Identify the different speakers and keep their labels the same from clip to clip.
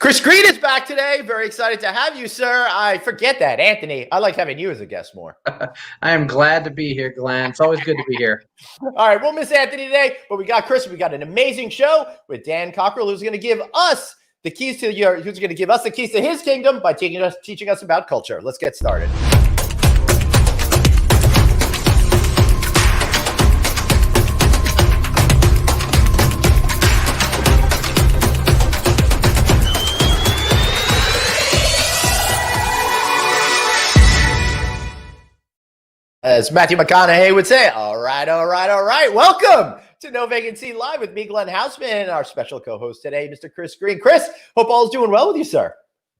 Speaker 1: Chris Green is back today. Very excited to have you, sir. I forget that. Anthony, I like having you as a guest more.
Speaker 2: I am glad to be here, Glenn. It's always good to be here.
Speaker 1: All right, we'll miss Anthony today, but we got Chris. We got an amazing show with Dan Cockerell, who's going to give us the keys to his kingdom by teaching us about culture. Let's get started. As Matthew McConaughey would say, all right. Welcome to No Vacancy Live with me, Glenn Houseman, and our special co-host today, Mr. Chris Green. Chris, hope all is doing well with you, sir.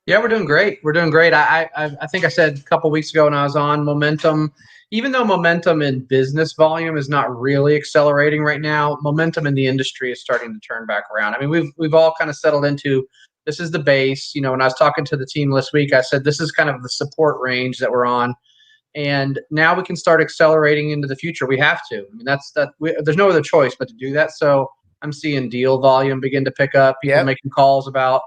Speaker 2: Yeah, we're doing great. I think I said a couple weeks ago when I was on momentum, even though momentum in business volume is not really accelerating right now, momentum in the industry is starting to turn back around. I mean, we've all kind of settled into this is the base. You know, when I was talking to the team this week, I said this is kind of the support range that we're on. And now we can start accelerating into the future. We have to. I mean, there's no other choice but to do that. So I'm seeing deal volume begin to pick up. People making calls about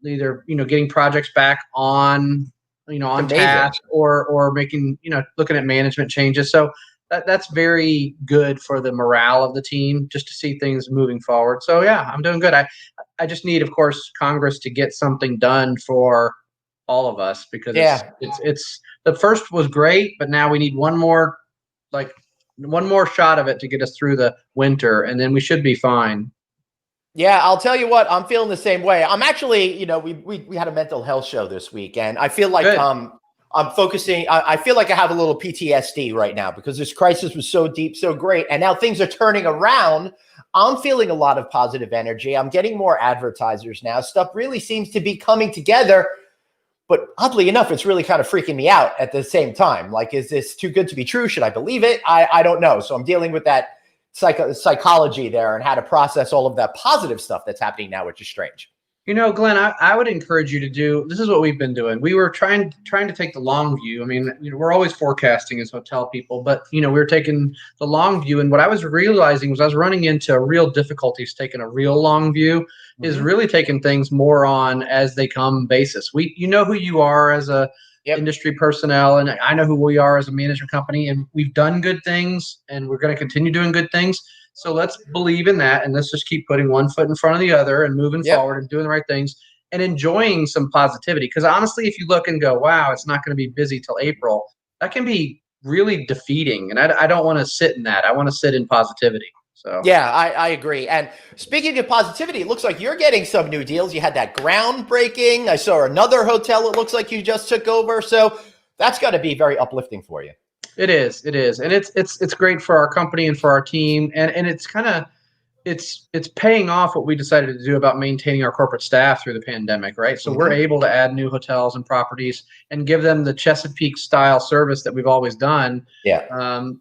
Speaker 2: either getting projects back on task or making looking at management changes. So that's very good for the morale of the team just to see things moving forward. So yeah, I'm doing good. I just need, of course, Congress to get something done for all of us because it's the first was great, but now we need one more shot of it to get us through the winter, and then we should be fine.
Speaker 1: Yeah, I'll tell you what, I'm feeling the same way. I'm actually, we had a mental health show this week, and I feel like I'm focusing. I feel like I have a little PTSD right now because this crisis was so deep, so great, and now things are turning around. I'm feeling a lot of positive energy. I'm getting more advertisers now. Stuff really seems to be coming together. But oddly enough, it's really kind of freaking me out at the same time. Like, is this too good to be true? Should I believe it? I don't know. So I'm dealing with that psychology there and how to process all of that positive stuff that's happening now, which is strange.
Speaker 2: Glenn, I would encourage you to do, this is what we've been doing. We were trying to take the long view. I mean, we're always forecasting as hotel people, but, we were taking the long view. And what I was realizing was I was running into real difficulties taking a real long view is really taking things more on as they come basis. You know who you are as a industry personnel, and I know who we are as a management company, and we've done good things and we're going to continue doing good things. So let's believe in that, and let's just keep putting one foot in front of the other and moving forward and doing the right things and enjoying some positivity. Because honestly, if you look and go, wow, it's not going to be busy till April, that can be really defeating. And I don't want to sit in that. I want to sit in positivity. So
Speaker 1: yeah, I agree. And speaking of positivity, it looks like you're getting some new deals. You had that groundbreaking. I saw another hotel it looks like you just took over. So that's got to be very uplifting for you.
Speaker 2: It is, and it's great for our company and for our team, and it's kind of it's paying off what we decided to do about maintaining our corporate staff through the pandemic, right? So we're able to add new hotels and properties and give them the Chesapeake style service that we've always done.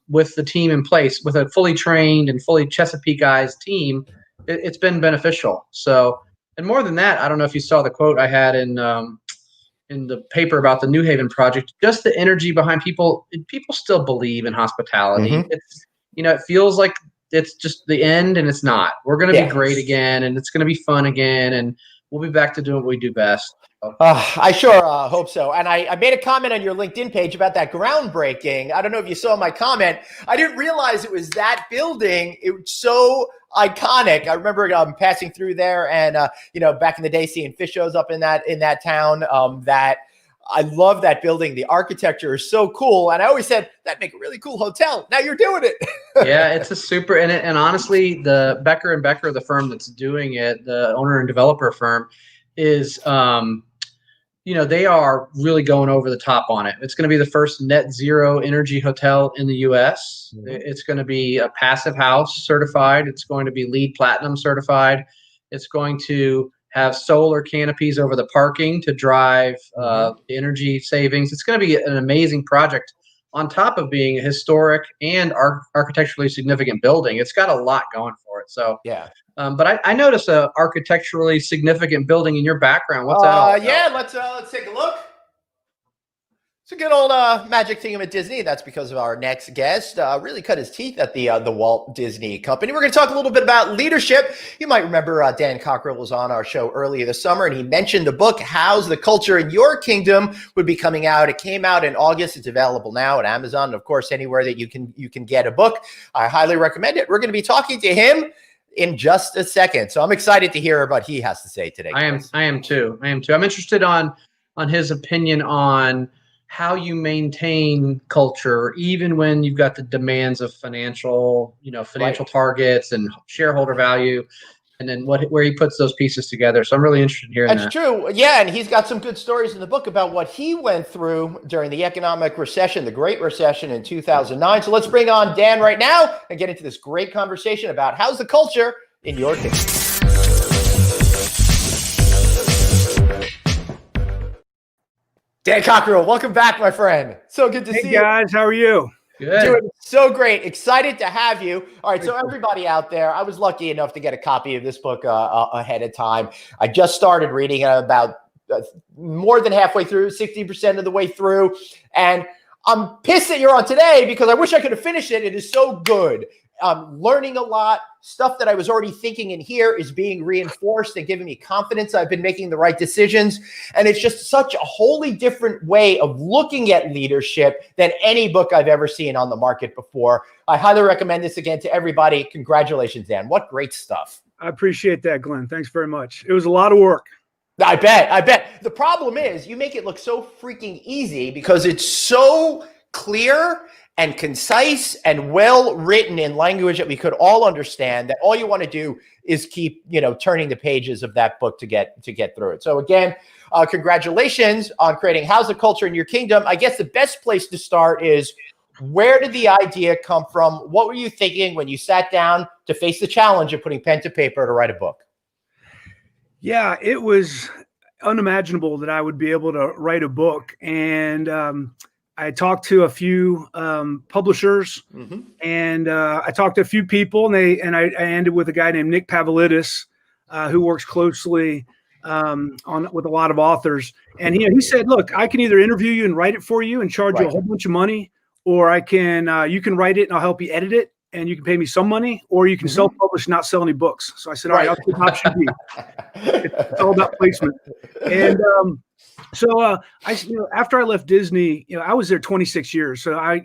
Speaker 2: With the team in place, with a fully trained and fully Chesapeake-ized team, it's been beneficial. So, and more than that, I don't know if you saw the quote I had in the paper about the New Haven project, just the energy behind people still believe in hospitality. It's, it feels like it's just the end, and it's not. We're going to be great again, and it's going to be fun again, and we'll be back to doing what we do best.
Speaker 1: I sure hope so. And I made a comment on your LinkedIn page about that groundbreaking. I don't know if you saw my comment. I didn't realize it was that building. It was so iconic. I remember passing through there and, back in the day, seeing fish shows up in that town. That I love that building. The architecture is so cool. And I always said that'd make a really cool hotel. Now you're doing it.
Speaker 2: Yeah, it's a super, and honestly, the Becker & Becker, the firm that's doing it, the owner and developer firm, is, they are really going over the top on it. It's going to be the first net zero energy hotel in the U.S. It's going to be a passive house certified. It's going to be LEED Platinum certified. It's going to have solar canopies over the parking to drive energy savings. It's going to be an amazing project on top of being a historic and architecturally significant building. It's got a lot going for it. So
Speaker 1: yeah.
Speaker 2: But I noticed a architecturally significant building in your background. What's that all about?
Speaker 1: Yeah, let's take a look. It's a good old magic thing at Disney. That's because of our next guest. Really cut his teeth at the Walt Disney Company. We're going to talk a little bit about leadership. You might remember Dan Cockerell was on our show earlier this summer, and he mentioned the book, How's the Culture in Your Kingdom, would be coming out. It came out in August. It's available now at Amazon, and of course, anywhere that you can get a book. I highly recommend it. We're going to be talking to him in just a second. So I'm excited to hear what he has to say today.
Speaker 2: I am too. I'm interested on his opinion on how you maintain culture, even when you've got the demands of financial targets and shareholder value, and then where he puts those pieces together. So I'm really interested in hearing that.
Speaker 1: That's true. Yeah, and he's got some good stories in the book about what he went through during the economic recession, the Great Recession in 2009. So let's bring on Dan right now and get into this great conversation about how's the culture in your kingdom. Dan Cockerell, welcome back, my friend. So good to see you.
Speaker 3: Hey, guys. How are you?
Speaker 2: Good.
Speaker 1: Doing so great. Excited to have you. All right, so everybody out there, I was lucky enough to get a copy of this book ahead of time. I just started reading it about more than halfway through, 60% of the way through. And I'm pissed that you're on today because I wish I could have finished it. It is so good. I'm learning a lot. Stuff that I was already thinking in here is being reinforced and giving me confidence I've been making the right decisions. And it's just such a wholly different way of looking at leadership than any book I've ever seen on the market before. I highly recommend this again to everybody. Congratulations, Dan. What great stuff.
Speaker 3: I appreciate that, Glenn. Thanks very much. It was a lot of work.
Speaker 1: I bet. The problem is you make it look so freaking easy because it's so clear and concise and well written in language that we could all understand, that all you want to do is keep, turning the pages of that book to get through it. So again, congratulations on creating How's the Culture in Your Kingdom. I guess the best place to start is, where did the idea come from? What were you thinking when you sat down to face the challenge of putting pen to paper to write a book?
Speaker 3: Yeah, it was unimaginable that I would be able to write a book. And I talked to a few publishers, and I talked to a few people, and I ended with a guy named Nick Pavlidis, who works closely with a lot of authors. And he said, "Look, I can either interview you and write it for you and charge you a whole bunch of money, or I can you can write it and I'll help you edit it, and you can pay me some money, or you can self-publish and not sell any books." So I said, "All right, I'll take option B." It's all about placement. And so after I left Disney, I was there 26 years. So I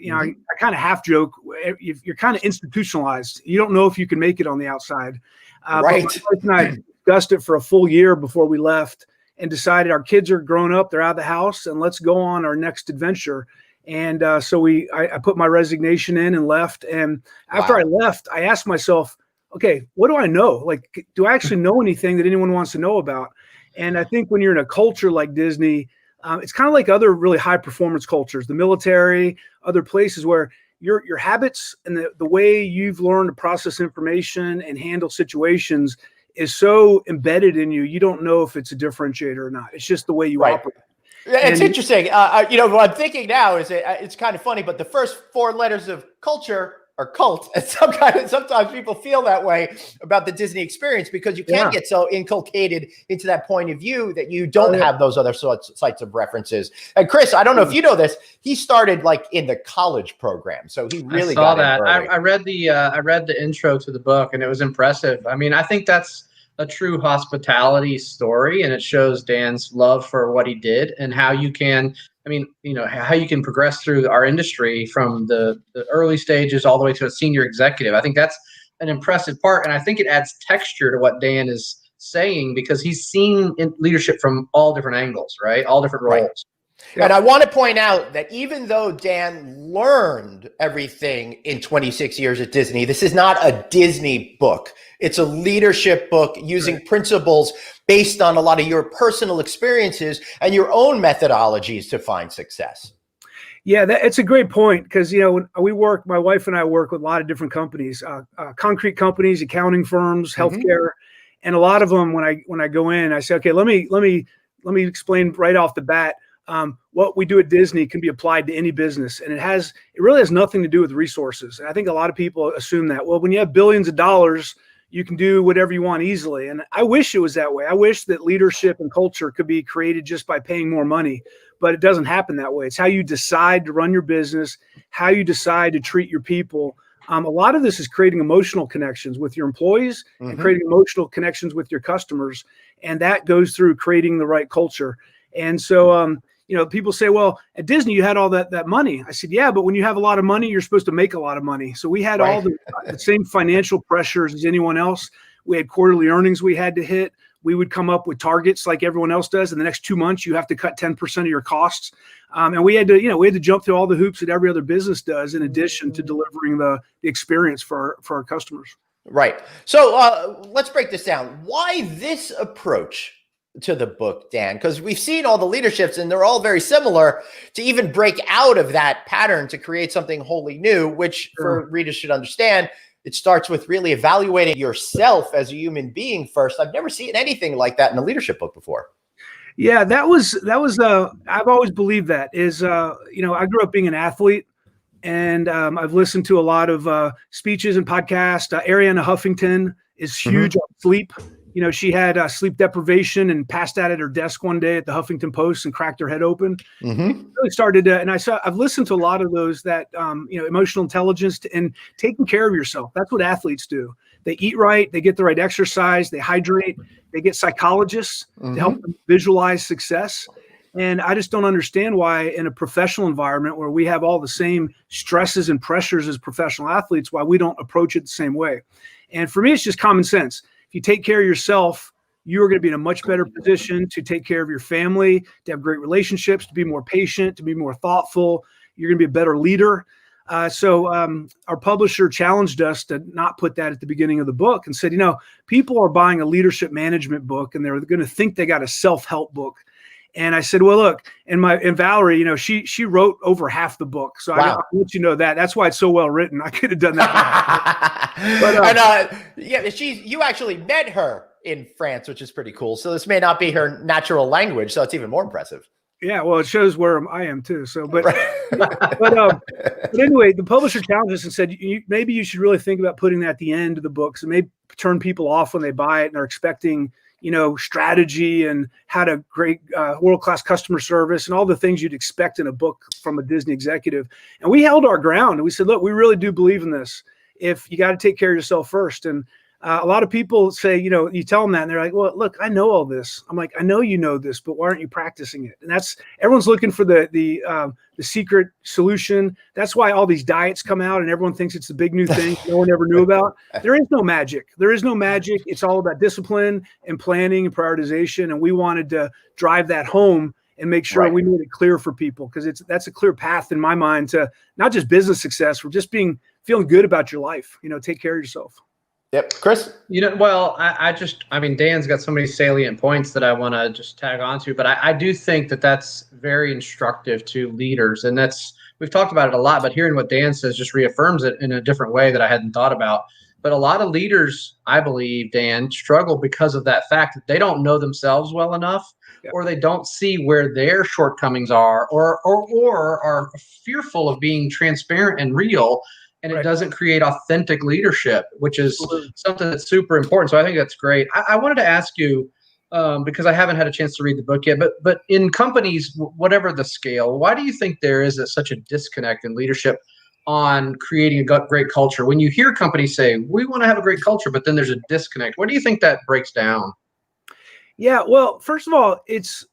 Speaker 3: kind of half joke, you're kind of institutionalized. You don't know if you can make it on the outside. But my wife and I discussed it for a full year before we left and decided our kids are grown up, they're out of the house, and let's go on our next adventure. And so I put my resignation in and left. And after I left, I asked myself, okay, what do I know? Like, do I actually know anything that anyone wants to know about? And I think when you're in a culture like Disney, it's kind of like other really high performance cultures, the military, other places where your habits and the way you've learned to process information and handle situations is so embedded in you. You don't know if it's a differentiator or not. It's just the way you operate.
Speaker 1: It's interesting. What I'm thinking now is it's kind of funny, but the first four letters of culture are cult. And sometimes people feel that way about the Disney experience because you can get so inculcated into that point of view that you don't have those other sites of references. And Chris, I don't know if you know this, he started like in the college program. So he really
Speaker 2: saw that. I read the intro to the book and it was impressive. I mean, I think that's a true hospitality story, and it shows Dan's love for what he did and how you can, how you can progress through our industry from the early stages all the way to a senior executive. I think that's an impressive part, and I think it adds texture to what Dan is saying because he's seen leadership from all different angles, right? All different roles.
Speaker 1: Right. And I want to point out that even though Dan learned everything in 26 years at Disney, this is not a Disney book. It's a leadership book using principles based on a lot of your personal experiences and your own methodologies to find success.
Speaker 3: Yeah, it's a great point because, my wife and I work with a lot of different companies, concrete companies, accounting firms, healthcare, and a lot of them, when I go in, I say, okay, let me explain right off the bat. What we do at Disney can be applied to any business, and it really has nothing to do with resources. And I think a lot of people assume that, well, when you have billions of dollars, you can do whatever you want easily. And I wish it was that way. I wish that leadership and culture could be created just by paying more money, but it doesn't happen that way. It's how you decide to run your business, how you decide to treat your people. A lot of this is creating emotional connections with your employees and creating emotional connections with your customers. And that goes through creating the right culture. And so, people say, well, at Disney, you had all that money. I said, yeah, but when you have a lot of money, you're supposed to make a lot of money. So we had all the same financial pressures as anyone else. We had quarterly earnings we had to hit. We would come up with targets like everyone else does. In the next 2 months, you have to cut 10% of your costs. And we had to jump through all the hoops that every other business does, in addition to delivering the experience for our customers.
Speaker 1: Right. So let's break this down. Why this approach to the book, Dan? Because we've seen all the leaderships and they're all very similar. To even break out of that pattern to create something wholly new, which for readers should understand, it starts with really evaluating yourself as a human being first. I've never seen anything like that in a leadership book before.
Speaker 3: Yeah, that was I've always believed that is, I grew up being an athlete, and I've listened to a lot of speeches and podcasts. Arianna Huffington is huge on sleep. She had sleep deprivation and passed out at her desk one day at the Huffington Post and cracked her head open. Really started to, and I've listened to a lot of those that, emotional intelligence and taking care of yourself. That's what athletes do. They eat right, they get the right exercise, they hydrate, they get psychologists to help them visualize success. And I just don't understand why in a professional environment where we have all the same stresses and pressures as professional athletes, why we don't approach it the same way. And for me, it's just common sense. If you take care of yourself, you are going to be in a much better position to take care of your family, to have great relationships, to be more patient, to be more thoughtful. You're going to be a better leader. So our publisher challenged us to not put that at the beginning of the book and said, people are buying a leadership management book and they're going to think they got a self-help book. And I said, well, look, and Valerie, she wrote over half the book. So I'll let you know that. That's why it's so well written. I could have done that. But,
Speaker 1: you actually met her in France, which is pretty cool. So this may not be her natural language. So it's even more impressive.
Speaker 3: Yeah, well, it shows where I am too. So, but anyway, the publisher challenged us and said, maybe you should really think about putting that at the end of the book. So maybe turn people off when they buy it and are expecting, strategy and how to create world-class customer service and all the things you'd expect in a book from a Disney executive. And we held our ground and we said, look, we really do believe in this. If you got to take care of yourself first. And a lot of people say, you tell them that and they're like, well, look, I know all this. I'm like, I know you know this, but why aren't you practicing it? And everyone's looking for the secret solution. That's why all these diets come out and everyone thinks it's the big new thing no one ever knew about. There is no magic. There is no magic. It's all about discipline and planning and prioritization. And we wanted to drive that home and make sure we made it clear for people, because that's a clear path in my mind to not just business success, for just feeling good about your life. Take care of yourself.
Speaker 1: Yep. Chris?
Speaker 2: Well, Dan's got so many salient points that I want to just tag on to, but I do think that that's very instructive to leaders. And we've talked about it a lot, but hearing what Dan says just reaffirms it in a different way that I hadn't thought about. But a lot of leaders, I believe, Dan, struggle because of that fact that they don't know themselves well enough, or they don't see where their shortcomings are, or are fearful of being transparent and real. And it doesn't create authentic leadership, which is something that's super important. So I think that's great. I wanted to ask you, because I haven't had a chance to read the book yet, but in companies, whatever the scale, why do you think there is such a disconnect in leadership on creating a great culture? When you hear companies say, we want to have a great culture, but then there's a disconnect. What do you think that breaks down?
Speaker 3: Yeah, well, first of all, it's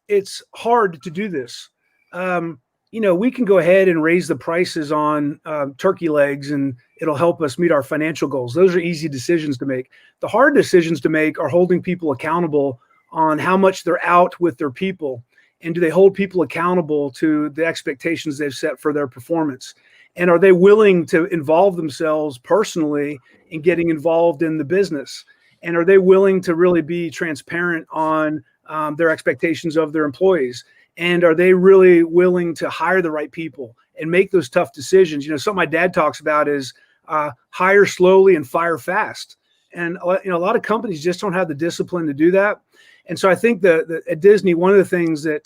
Speaker 3: hard to do this. We can go ahead and raise the prices on turkey legs and it'll help us meet our financial goals. Those are easy decisions to make. The hard decisions to make are holding people accountable on how much they're out with their people. And do they hold people accountable to the expectations they've set for their performance? And are they willing to involve themselves personally in getting involved in the business? And are they willing to really be transparent on their expectations of their employees? And are they really willing to hire the right people and make those tough decisions? Something my dad talks about is hire slowly and fire fast. And a lot of companies just don't have the discipline to do that. And so I think that at Disney, one of the things that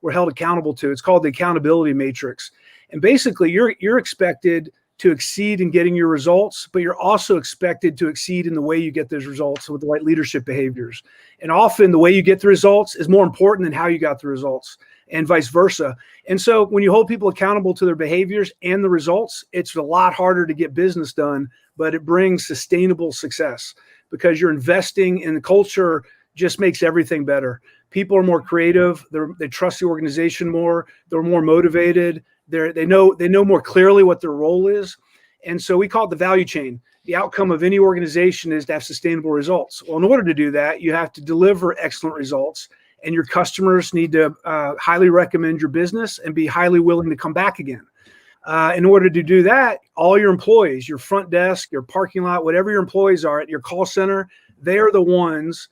Speaker 3: we're held accountable to, it's called the accountability matrix. And basically, you're expected to exceed in getting your results, but you're also expected to exceed in the way you get those results with the right leadership behaviors. And often the way you get the results is more important than how you got the results, and vice versa. And so when you hold people accountable to their behaviors and the results, it's a lot harder to get business done, but it brings sustainable success because you're investing in the culture. Just makes everything better. People are more creative. They trust the organization more. They're more motivated. They know more clearly what their role is. And so we call it the value chain. The outcome of any organization is to have sustainable results. Well, in order to do that, you have to deliver excellent results, and your customers need to highly recommend your business and be highly willing to come back again. In order to do that, all your employees, your front desk, your parking lot, whatever your employees are at your call center, they are the ones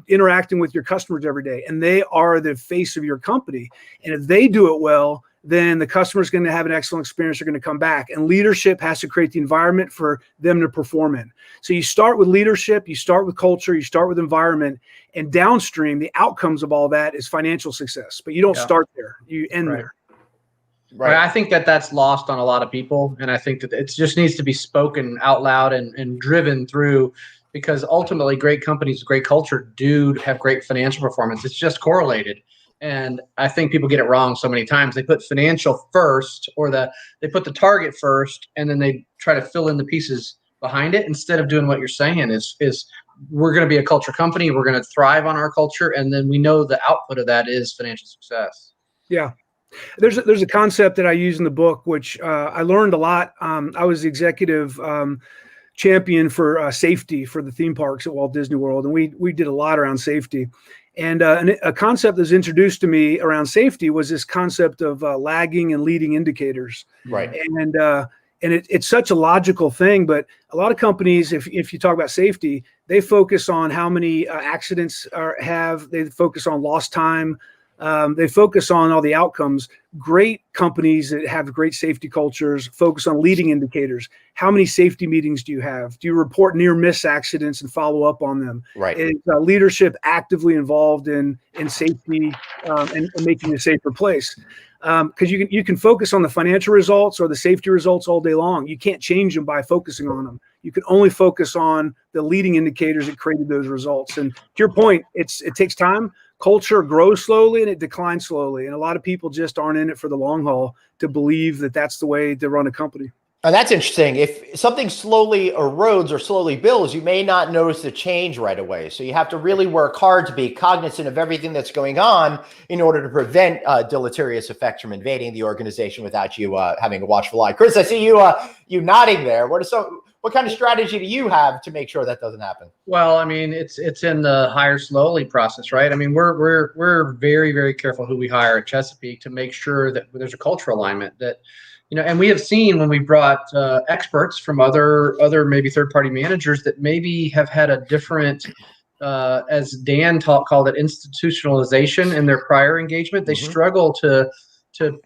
Speaker 3: interacting with your customers every day, and they are the face of your company. And if they do it well, then the customer is going to have an excellent experience. They're going to come back, and leadership has to create the environment for them to perform in. So you start with leadership, you start with culture, you start with environment, and downstream, the outcomes of all that is financial success. But you don't start there; you end there.
Speaker 2: Right. I think that's lost on a lot of people, and I think that it just needs to be spoken out loud and driven through. Because ultimately, great companies, great culture do have great financial performance. It's just correlated. And I think people get it wrong so many times. They put financial first, or they put the target first, and then they try to fill in the pieces behind it instead of doing what you're saying is we're going to be a culture company. We're going to thrive on our culture. And then we know the output of that is financial success.
Speaker 3: Yeah. There's a concept that I use in the book, which I learned a lot. I was the executive champion for safety for the theme parks at Walt Disney World, and we did a lot around safety. And a concept that was introduced to me around safety was this concept of lagging and leading indicators.
Speaker 1: Right.
Speaker 3: And it's such a logical thing, but a lot of companies, if you talk about safety, they focus on how many accidents they focus on lost time. They focus on all the outcomes. Great companies that have great safety cultures focus on leading indicators. How many safety meetings do you have? Do you report near miss accidents and follow up on them?
Speaker 1: Right.
Speaker 3: Is leadership actively involved in safety and making a safer place? Because you can focus on the financial results or the safety results all day long. You can't change them by focusing on them. You can only focus on the leading indicators that created those results. And to your point, it takes time. Culture grows slowly and it declines slowly. And a lot of people just aren't in it for the long haul to believe that that's the way to run a company.
Speaker 1: And that's interesting. If something slowly erodes or slowly builds, you may not notice the change right away. So you have to really work hard to be cognizant of everything that's going on in order to prevent deleterious effects from invading the organization without you having a watchful eye. Chris, I see you nodding there. What kind of strategy do you have to make sure that doesn't happen?
Speaker 2: Well, I mean, it's in the hire slowly process, right? I mean, we're very, very careful who we hire at Chesapeake to make sure that there's a cultural alignment that, and we have seen when we brought experts from other maybe third-party managers that maybe have had a different, as Dan called it, institutionalization in their prior engagement. They struggle to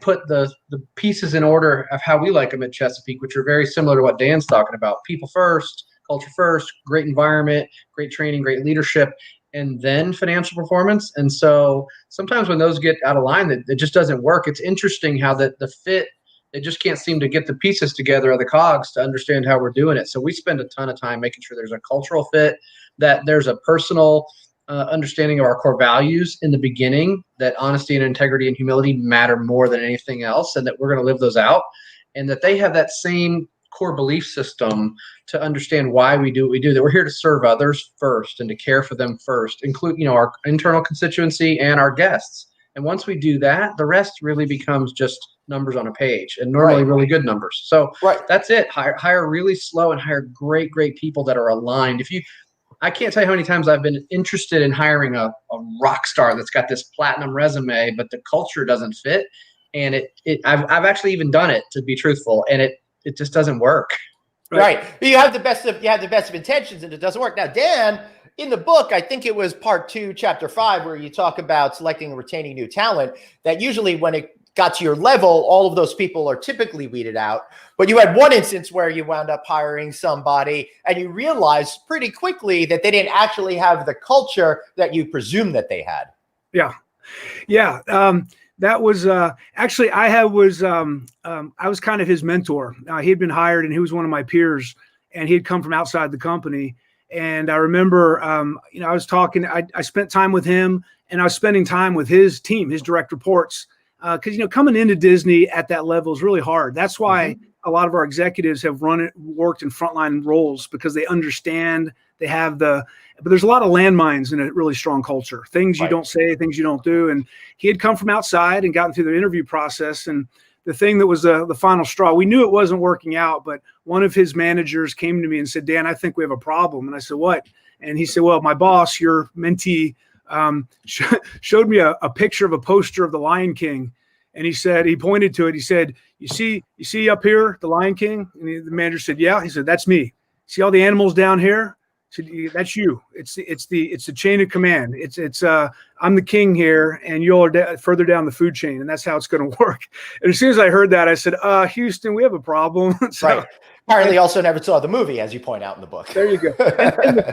Speaker 2: put the pieces in order of how we like them at Chesapeake, which are very similar to what Dan's talking about. People first, culture first, great environment, great training, great leadership, and then financial performance. And so sometimes when those get out of line, it just doesn't work. It's interesting how the fit, they just can't seem to get the pieces together of the cogs to understand how we're doing it. So we spend a ton of time making sure there's a cultural fit, that there's a personal understanding of our core values in the beginning, that honesty and integrity and humility matter more than anything else, and that we're going to live those out, and that they have that same core belief system to understand why we do what we do, that we're here to serve others first and to care for them first, include our internal constituency and our guests. And once we do that, the rest really becomes just numbers on a page, and normally really good numbers. So that's it. Hire really slow and hire great people that are aligned. I can't tell you how many times I've been interested in hiring a rock star that's got this platinum resume, but the culture doesn't fit. And I've actually even done it, to be truthful, and it just doesn't work.
Speaker 1: Right. You have the best of intentions, and it doesn't work. Now, Dan, in the book, I think it was part 2, chapter 5, where you talk about selecting and retaining new talent, that usually when it got to your level, all of those people are typically weeded out. But you had one instance where you wound up hiring somebody and you realized pretty quickly that they didn't actually have the culture that you presumed that they had.
Speaker 3: Yeah. that was actually I was kind of his mentor. He had been hired, and he was one of my peers, and he had come from outside the company. And I remember, I was talking. I spent time with him, and I was spending time with his team, his direct reports, because coming into Disney at that level is really hard. That's why a lot of our executives have worked in frontline roles, because they understand. They have but there's a lot of landmines in a really strong culture. Things you don't say, things you don't do. And he had come from outside and gotten through the interview process. And the thing that was the final straw, we knew it wasn't working out, but one of his managers came to me and said, Dan, I think we have a problem. And I said, what? And he said, well, my boss, your mentee, showed me a picture of a poster of the Lion King. And he pointed to it. He said, you see up here, the Lion King? And the manager said, yeah. He said, that's me. See all the animals down here? That's you. It's the chain of command. I'm the king here, and you're further down the food chain, and that's how it's going to work. And as soon as I heard that, I said, Houston, we have a problem.
Speaker 1: Right. Apparently, also never saw the movie, as you point out in the book.
Speaker 3: There you go. And the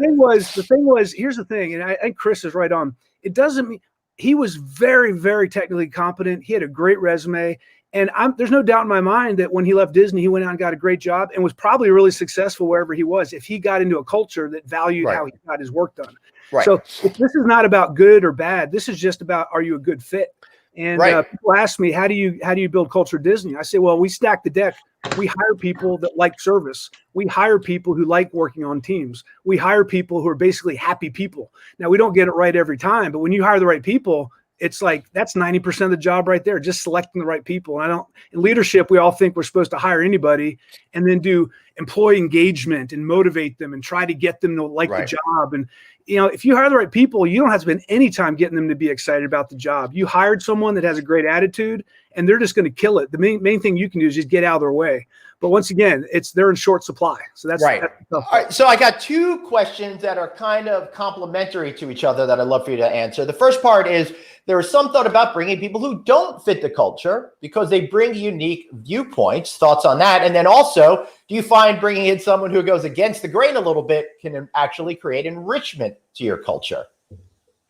Speaker 3: thing was, here's the thing, and I think Chris is right on. It doesn't mean he was very, very technically competent. He had a great resume. And there's no doubt in my mind that when he left Disney, he went out and got a great job and was probably really successful wherever he was, if he got into a culture that valued how he got his work done. Right. So this is not about good or bad. This is just about, are you a good fit? And people ask me, how do you build culture at Disney? I say, well, we stack the deck. We hire people that like service. We hire people who like working on teams. We hire people who are basically happy people. Now, we don't get it right every time, but when you hire the right people, it's like, that's 90% of the job right there, just selecting the right people. And in leadership, we all think we're supposed to hire anybody and then do employee engagement and motivate them and try to get them to like the job. And, if you hire the right people, you don't have to spend any time getting them to be excited about the job. You hired someone that has a great attitude and they're just going to kill it. The main thing you can do is just get out of their way. But once again, they're in short supply. So that's
Speaker 1: right. All right. So I got two questions that are kind of complementary to each other that I'd love for you to answer. The first part is, there is some thought about bringing people who don't fit the culture because they bring unique viewpoints. Thoughts on that? And then also, do you find bringing in someone who goes against the grain a little bit can actually create enrichment to your culture?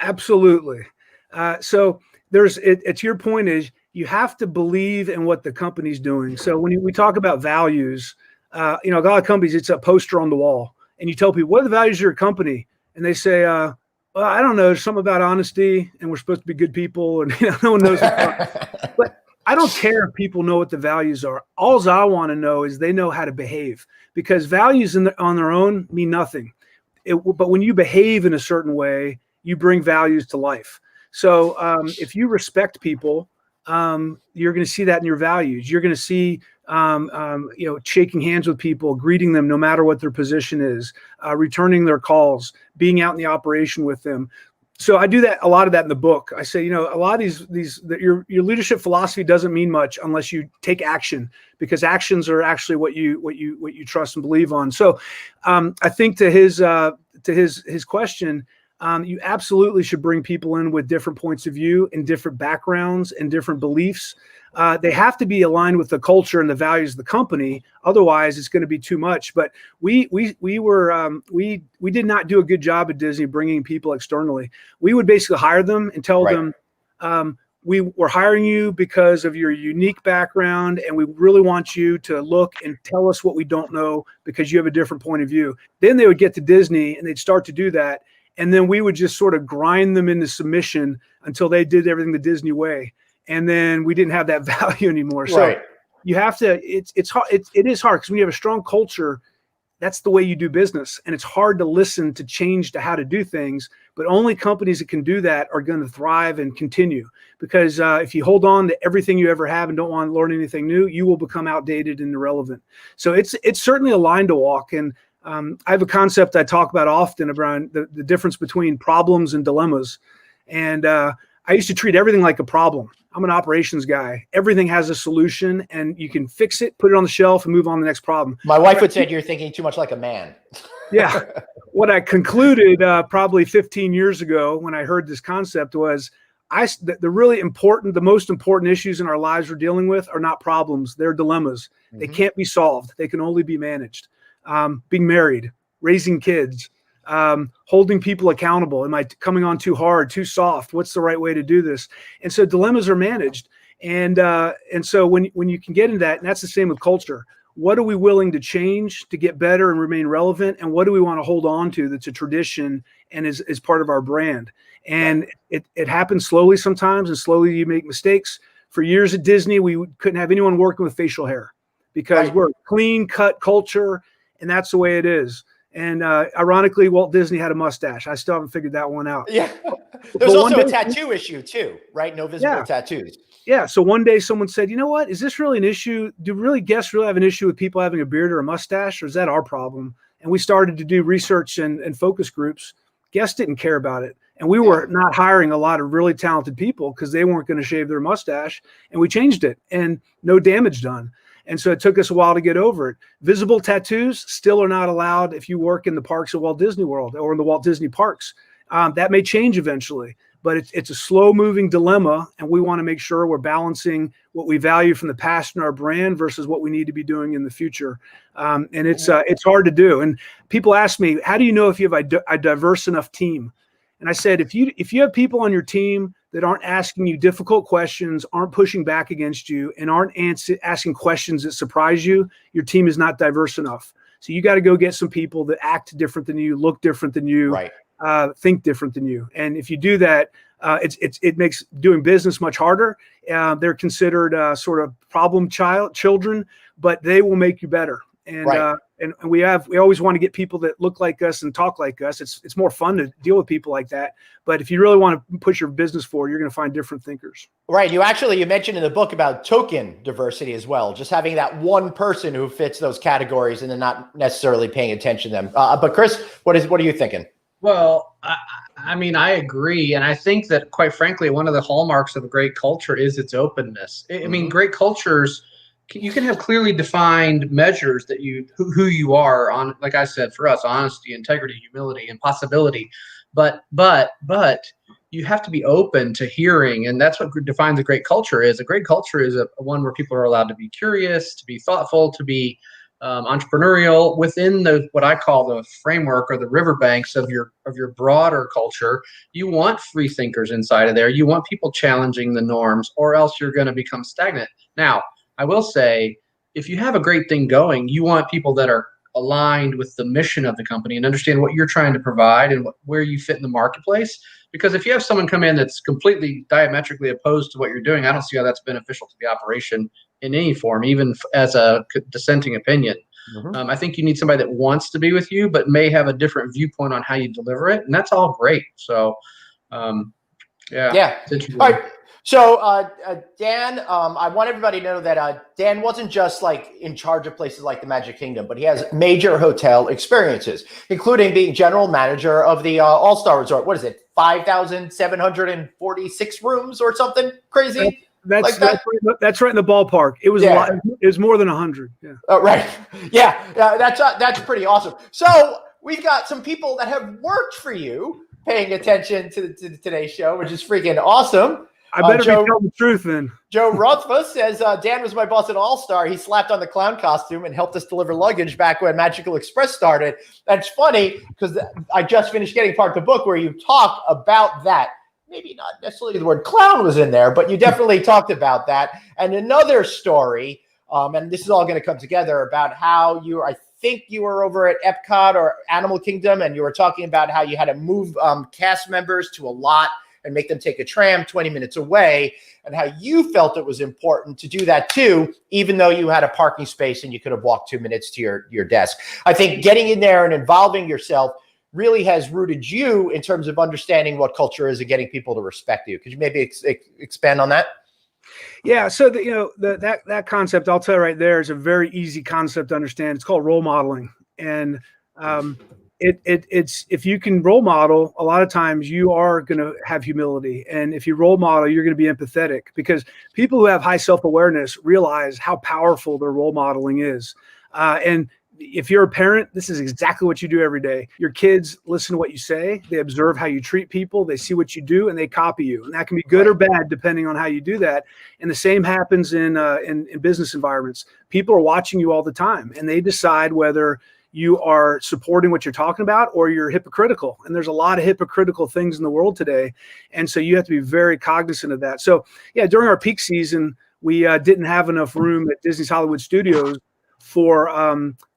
Speaker 3: Absolutely. So to your point is, you have to believe in what the company's doing. So when we talk about values, a lot of companies, it's a poster on the wall, and you tell people, what are the values of your company? And they say, well, I don't know. There's something about honesty, and we're supposed to be good people, and no one knows. But I don't care if people know what the values are. All I want to know is they know how to behave, because values on their own mean nothing. But when you behave in a certain way, you bring values to life. So if you respect people, you're going to see that in your values. You're going to see, shaking hands with people, greeting them no matter what their position is, returning their calls, being out in the operation with them. So I do a lot of that in the book. I say, a lot of your leadership philosophy doesn't mean much unless you take action, because actions are actually what you trust and believe on. So I think to his question, you absolutely should bring people in with different points of view and different backgrounds and different beliefs. They have to be aligned with the culture and the values of the company. Otherwise, it's going to be too much. But we did not do a good job at Disney bringing people externally. We would basically hire them and tell them, we're hiring you because of your unique background, and we really want you to look and tell us what we don't know because you have a different point of view. Then they would get to Disney and they'd start to do that. And then we would just sort of grind them into submission until they did everything the Disney way. And then we didn't have that value anymore. So you have to, it's hard. It is hard, because when you have a strong culture, that's the way you do business. And it's hard to listen to change to how to do things, but only companies that can do that are going to thrive and continue. Because if you hold on to everything you ever have and don't want to learn anything new, you will become outdated and irrelevant. So it's certainly a line to walk. And I have a concept I talk about often around the difference between problems and dilemmas. And I used to treat everything like a problem. I'm an operations guy. Everything has a solution, and you can fix it, put it on the shelf, and move on to the next problem. My wife would say you're thinking too much like a man. Yeah. What I concluded probably 15 years ago when I heard this concept was, the most important issues in our lives we're dealing with are not problems. They're dilemmas. They can't be solved. They can only be managed. Being married, raising kids, holding people accountable. Am I coming on too hard, too soft? What's the right way to do this? And so dilemmas are managed. And so when you can get into that, and that's the same with culture. What are we willing to change to get better and remain relevant? And what do we want to hold on to that's a tradition and is part of our brand? And it happens slowly sometimes, and slowly you make mistakes. For years at Disney, we couldn't have anyone working with facial hair because we're a clean cut culture, and that's the way it is. And ironically, Walt Disney had a mustache. I still haven't figured that one out.
Speaker 1: Yeah. There's also a tattoo issue too, right? No visible tattoos.
Speaker 3: Yeah. So one day someone said, you know what? Is this really an issue? Do really guests really have an issue with people having a beard or a mustache, or is that our problem? And we started to do research and focus groups. Guests didn't care about it. And we were not hiring a lot of really talented people because they weren't going to shave their mustache. And we changed it, and no damage done. And so it took us a while to get over it. Visible tattoos still are not allowed if you work in the parks at Walt Disney World or in the Walt Disney parks. That may change eventually, but it's a slow moving dilemma. And we want to make sure we're balancing what we value from the past in our brand versus what we need to be doing in the future. And it's hard to do. And people ask me, how do you know if you have a diverse enough team? And I said, if you have people on your team that aren't asking you difficult questions, aren't pushing back against you, and aren't asking questions that surprise you, your team is not diverse enough. So you got to go get some people that act different than you, look different than you, think different than you. And if you do that, it makes doing business much harder. They're considered sort of problem children, but they will make you better. And we always want to get people that look like us and talk like us. It's more fun to deal with people like that. But if you really want to push your business forward, you're going to find different thinkers. Right.
Speaker 1: You mentioned in the book about token diversity as well, just having that one person who fits those categories and then not necessarily paying attention to them. But Chris, what are you thinking?
Speaker 2: Well, I mean, I agree. And I think that, quite frankly, one of the hallmarks of a great culture is its openness. I mean, great cultures, you can have clearly defined measures that who you are on, like I said, for us, honesty, integrity, humility, and possibility. But you have to be open to hearing, and that's what defines a great culture is. A great culture is a one where people are allowed to be curious, to be thoughtful, to be entrepreneurial within what I call the framework or the riverbanks of your broader culture. You want free thinkers inside of there. You want people challenging the norms, or else you're going to become stagnant. Now, I will say, if you have a great thing going, you want people that are aligned with the mission of the company and understand what you're trying to provide and where you fit in the marketplace. Because if you have someone come in that's completely diametrically opposed to what you're doing, I don't see how that's beneficial to the operation in any form, even as a dissenting opinion. I think you need somebody that wants to be with you, but may have a different viewpoint on how you deliver it. And that's all great. So,
Speaker 1: yeah. All right. So, Dan, I want everybody to know that Dan wasn't just like in charge of places like the Magic Kingdom, but he has major hotel experiences, including being general manager of the All-Star Resort. What is it? 5,746 rooms or something crazy?
Speaker 3: That's right in the ballpark. It was a lot. It was more than 100. Yeah.
Speaker 1: Oh, right. Yeah. That's pretty awesome. So we've got some people that have worked for you paying attention to today's show, which is freaking awesome.
Speaker 3: I better be telling the truth then.
Speaker 1: Joe Rothfuss says, Dan was my boss at All-Star. He slapped on the clown costume and helped us deliver luggage back when Magical Express started. That's funny because I just finished getting part of the book where you talk about that. Maybe not necessarily the word clown was in there, but you definitely talked about that. And another story, and this is all going to come together, about how I think you were over at Epcot or Animal Kingdom, and you were talking about how you had to move cast members to a lot and make them take a tram 20 minutes away, and how you felt it was important to do that too, even though you had a parking space and you could have walked 2 minutes to your desk. I think getting in there and involving yourself really has rooted you in terms of understanding what culture is and getting people to respect you. Could you maybe expand on that?
Speaker 3: Yeah. So that concept, I'll tell you right there, is a very easy concept to understand. It's called role modeling. And it's if you can role model, a lot of times you are going to have humility. And if you role model, you're going to be empathetic, because people who have high self-awareness realize how powerful their role modeling is. And if you're a parent, this is exactly what you do every day. Your kids listen to what you say. They observe how you treat people. They see what you do and they copy you. And that can be good or bad depending on how you do that. And the same happens in business environments. People are watching you all the time, and they decide whether you are supporting what you're talking about or you're hypocritical. And there's a lot of hypocritical things in the world today. And so you have to be very cognizant of that. So yeah, during our peak season, we didn't have enough room at Disney's Hollywood Studios for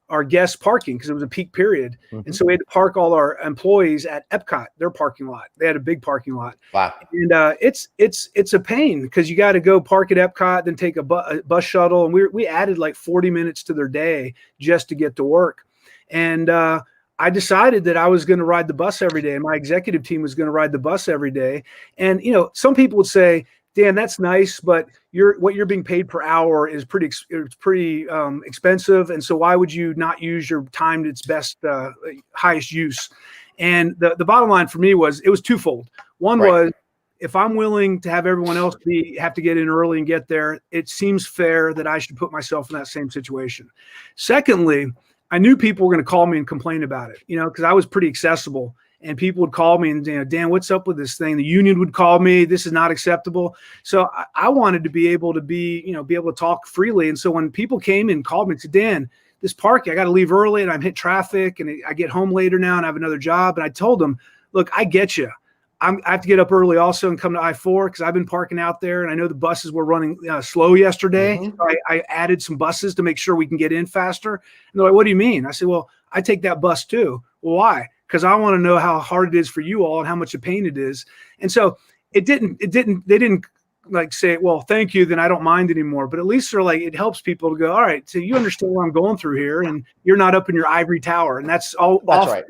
Speaker 3: our guest parking because it was a peak period. And so we had to park all our employees at Epcot, their parking lot. They had a big parking lot.
Speaker 1: Wow.
Speaker 3: And it's a pain because you got to go park at Epcot, then take a bus shuttle. And we added like 40 minutes to their day just to get to work. And I decided that I was going to ride the bus every day, and my executive team was going to ride the bus every day. And, some people would say, Dan, that's nice, but what you're being paid per hour is pretty expensive. And so why would you not use your time to its best, highest use? And the bottom line for me it was twofold. One was, if I'm willing to have everyone else have to get in early and get there, it seems fair that I should put myself in that same situation. Secondly, I knew people were going to call me and complain about it, because I was pretty accessible. And people would call me and, Dan, what's up with this thing? The union would call me. This is not acceptable. So I wanted to be able to be able to talk freely. And so when people came and called me and said, Dan, this park, I got to leave early and I'm hit traffic and I get home later now and I have another job. And I told them, look, I get you. I have to get up early also and come to I-4 because I've been parking out there and I know the buses were running slow yesterday. So I added some buses to make sure we can get in faster. And they're like, what do you mean? I said, well, I take that bus too. Well, why? Because I want to know how hard it is for you all and how much a pain it is. And so they didn't like say, well, thank you, then I don't mind anymore. But at least they're like, it helps people to go, all right, so you understand what I'm going through here and you're not up in your ivory tower. And that's right.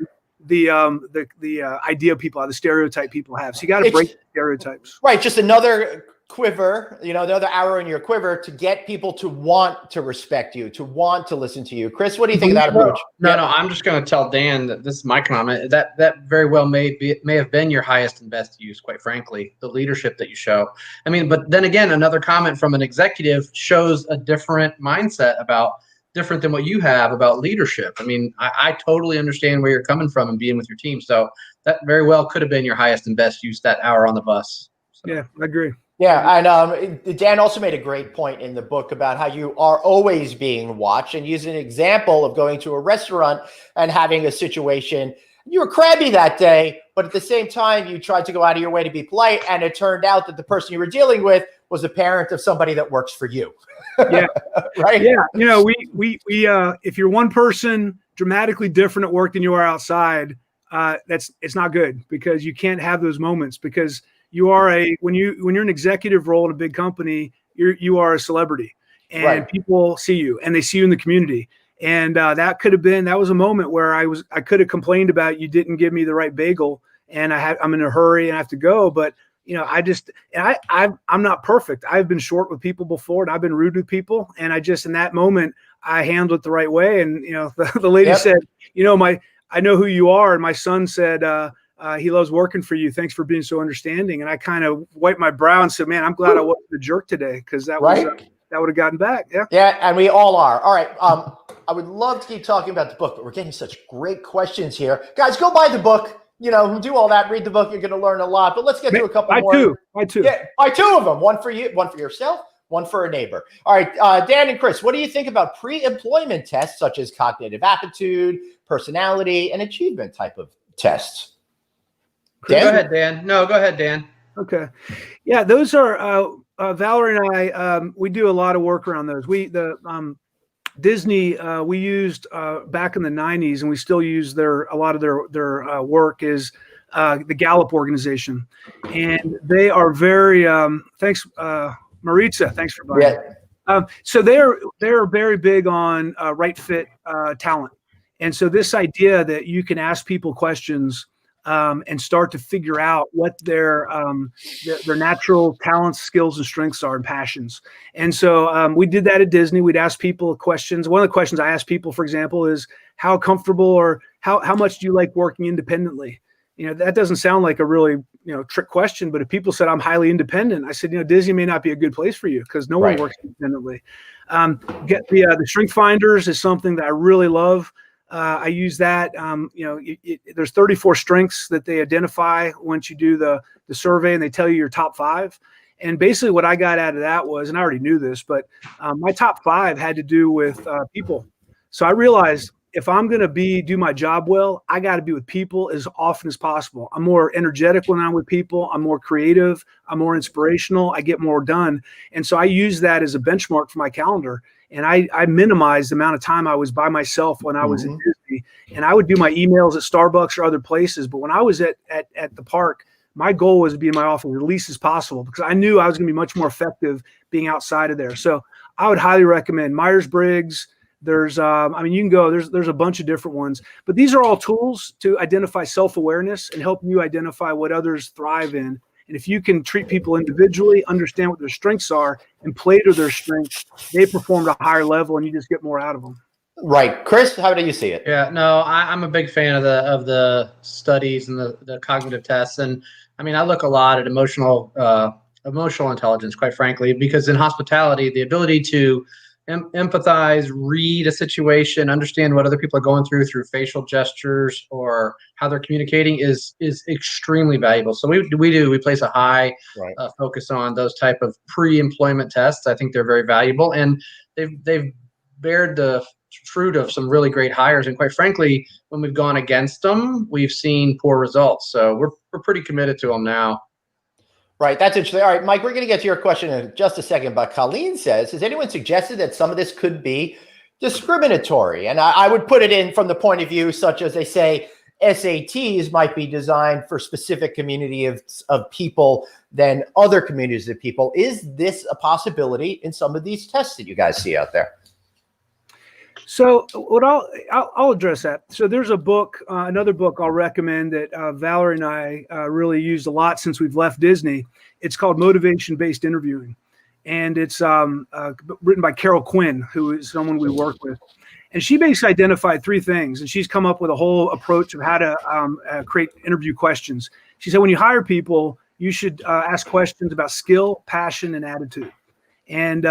Speaker 3: The idea people have, the stereotype people have. So you got to break the stereotypes.
Speaker 1: Right. Just another quiver, another arrow in your quiver to get people to want to respect you, to want to listen to you. Chris, what do you think of that approach?
Speaker 2: No, I'm just going to tell Dan that this is my comment. That very well may have been your highest and best use, quite frankly, the leadership that you show. I mean, but then again, another comment from an executive shows a different mindset different than what you have about leadership. I mean, I totally understand where you're coming from and being with your team. So that very well could have been your highest and best use, that hour on the bus. So.
Speaker 3: Yeah, I agree.
Speaker 1: Yeah, and Dan also made a great point in the book about how you are always being watched, and using an example of going to a restaurant and having a situation. You were crabby that day, but at the same time, you tried to go out of your way to be polite, and it turned out that the person you were dealing with was a parent of somebody that works for you.
Speaker 3: Yeah,
Speaker 1: right.
Speaker 3: Yeah, we if you're one person dramatically different at work than you are outside, it's not good because you can't have those moments because you are when you're an executive role in a big company, you are a celebrity, and people see you and they see you in the community. And that was a moment where I could have complained about you didn't give me the right bagel, and I'm in a hurry and I have to go. But I'm not perfect. I've been short with people before, and I've been rude with people, and in that moment I handled it the right way. And the lady said, I know who you are, and my son said. He loves working for you. Thanks for being so understanding. And I kind of wiped my brow and said, man, I'm glad I wasn't a jerk today because that would have gotten back. Yeah.
Speaker 1: Yeah. And we all are. All right. I would love to keep talking about the book, but we're getting such great questions here. Guys, go buy the book. Do all that. Read the book. You're going to learn a lot. But let's get to a couple more.
Speaker 3: Buy two.
Speaker 1: Yeah, buy two of them. One for you, one for yourself, one for a neighbor. All right. Dan and Chris, what do you think about pre-employment tests such as cognitive aptitude, personality, and achievement type of tests?
Speaker 2: Dan? Go ahead, Dan. No, go ahead, Dan.
Speaker 3: Okay. Yeah, those are Valerie and I. We do a lot of work around those. Disney we used back in the 90s, and we still use a lot of their work is the Gallup organization, and they are very. Thanks, Maritza. Thanks for buying. Yeah. So they're very big on right fit talent, and so this idea that you can ask people questions. And start to figure out what their natural talents, skills, and strengths are and passions. And so we did that at Disney. We'd ask people questions. One of the questions I asked people, for example, is how comfortable or how much do you like working independently? That doesn't sound like a really trick question, but if people said I'm highly independent, I said Disney may not be a good place for you because no one works independently. Get the strength finders is something that I really love. I use that. There's 34 strengths that they identify once you do the survey, and they tell you your top 5. And basically what I got out of that was, and I already knew this, but my top 5 had to do with people. So I realized if I'm going to do my job well, I got to be with people as often as possible. I'm more energetic when I'm with people. I'm more creative. I'm more inspirational. I get more done. And so I use that as a benchmark for my calendar. And I minimized the amount of time I was by myself when I was at Disney. And I would do my emails at Starbucks or other places. But when I was at the park, my goal was to be in my office as least as possible, because I knew I was going to be much more effective being outside of there. So I would highly recommend Myers-Briggs. There's, you can go, there's a bunch of different ones, but these are all tools to identify self-awareness and help you identify what others thrive in. And if you can treat people individually, understand what their strengths are, and play to their strengths, they perform at a higher level and you just get more out of them.
Speaker 1: Right. Chris, how do you see it?
Speaker 2: Yeah, no, I'm a big fan of the studies and the cognitive tests. And I mean, I look a lot at emotional intelligence, quite frankly, because in hospitality, the ability to empathize, read a situation, understand what other people are going through facial gestures or how they're communicating is extremely valuable. So we place a high focus on those type of pre-employment tests. I think they're very valuable, and they've bared the fruit of some really great hires. And quite frankly, when we've gone against them, we've seen poor results. So we're pretty committed to them now.
Speaker 1: Right. That's interesting. All right, Mike, we're going to get to your question in just a second. But Colleen says, has anyone suggested that some of this could be discriminatory? And I would put it in from the point of view, such as they say SATs might be designed for specific community of people than other communities of people. Is this a possibility in some of these tests that you guys see out there?
Speaker 3: So what I'll address that. So there's a book, another book I'll recommend that Valerie and I really used a lot since we've left Disney. It's called Motivation-Based Interviewing. And it's written by Carol Quinn, who is someone we work with. And she basically identified 3 things. And she's come up with a whole approach of how to create interview questions. She said, when you hire people, you should ask questions about skill, passion, and attitude. And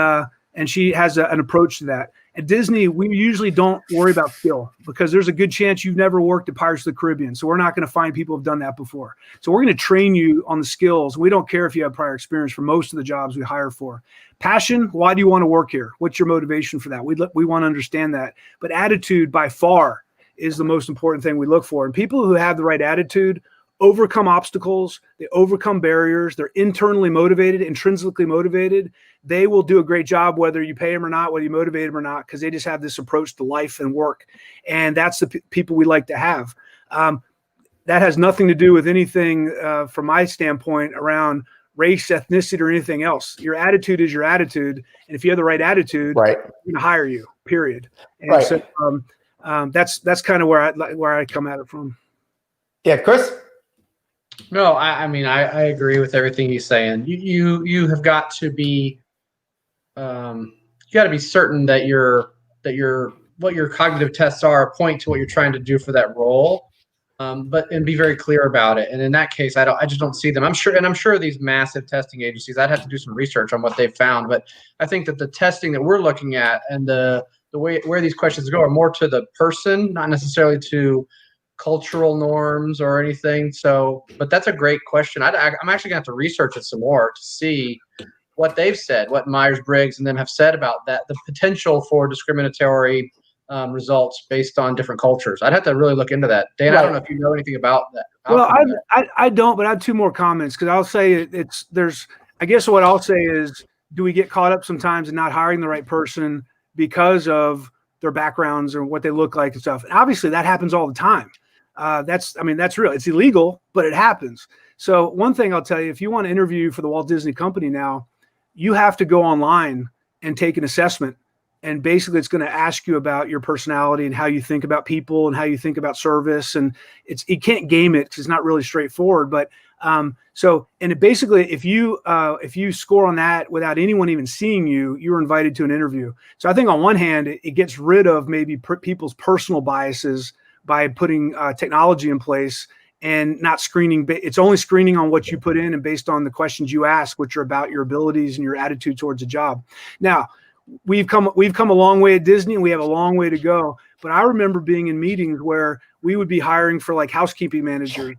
Speaker 3: she has an approach to that. At Disney, we usually don't worry about skill because there's a good chance you've never worked at Pirates of the Caribbean. So we're not going to find people who've done that before. So we're going to train you on the skills. We don't care if you have prior experience for most of the jobs we hire for. Passion, why do you want to work here? What's your motivation for that? We want to understand that. But attitude by far is the most important thing we look for. And people who have the right attitude overcome obstacles, they overcome barriers, they're internally motivated, intrinsically motivated. They will do a great job whether you pay them or not, whether you motivate them or not, because they just have this approach to life and work. And that's the people we like to have. That has nothing to do with anything from my standpoint around race, ethnicity, or anything else. Your attitude is your attitude. And if you have the right attitude,
Speaker 1: right,
Speaker 3: we're going to hire you, period. And so that's kind of where I come at it from.
Speaker 1: Yeah, Chris?
Speaker 2: No, I mean, I agree with everything he's saying. You have got to be, certain that what your cognitive tests are point to what you're trying to do for that role, and be very clear about it. And in that case, I just don't see them. I'm sure these massive testing agencies, I'd have to do some research on what they've found, but I think that the testing that we're looking at and the way where these questions go are more to the person, not necessarily to cultural norms or anything. So, but that's a great question. I'm actually gonna have to research it some more to see what they've said, what Myers-Briggs and them have said about that, the potential for discriminatory results based on different cultures. I'd have to really look into that. Dan, I don't know if you know anything about that.
Speaker 3: Well, I don't, but I have 2 more comments because I'll say I guess what I'll say is, do we get caught up sometimes in not hiring the right person because of their backgrounds or what they look like and stuff? And obviously that happens all the time. That's real. It's illegal, but it happens. So one thing I'll tell you, if you want to interview for the Walt Disney Company now, you have to go online and take an assessment. And basically it's going to ask you about your personality and how you think about people and how you think about service. And you can't game it because it's not really straightforward. But basically if you score on that without anyone even seeing you, you're invited to an interview. So I think on one hand, it gets rid of maybe people's personal biases by putting technology in place and not screening. It's only screening on what you put in and based on the questions you ask, which are about your abilities and your attitude towards a job. Now, we've come a long way at Disney and we have a long way to go. But I remember being in meetings where we would be hiring for like housekeeping managers.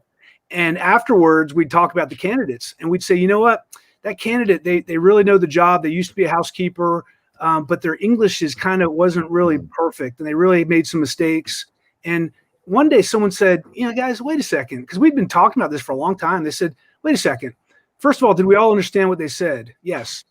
Speaker 3: And afterwards we'd talk about the candidates and we'd say, you know what, that candidate, they really know the job. They used to be a housekeeper. but their English wasn't really perfect, and they really made some mistakes. And one day someone said, guys, wait a second, because we'd been talking about this for a long time. They said, wait a second. First of all, did we all understand what they said? Yes.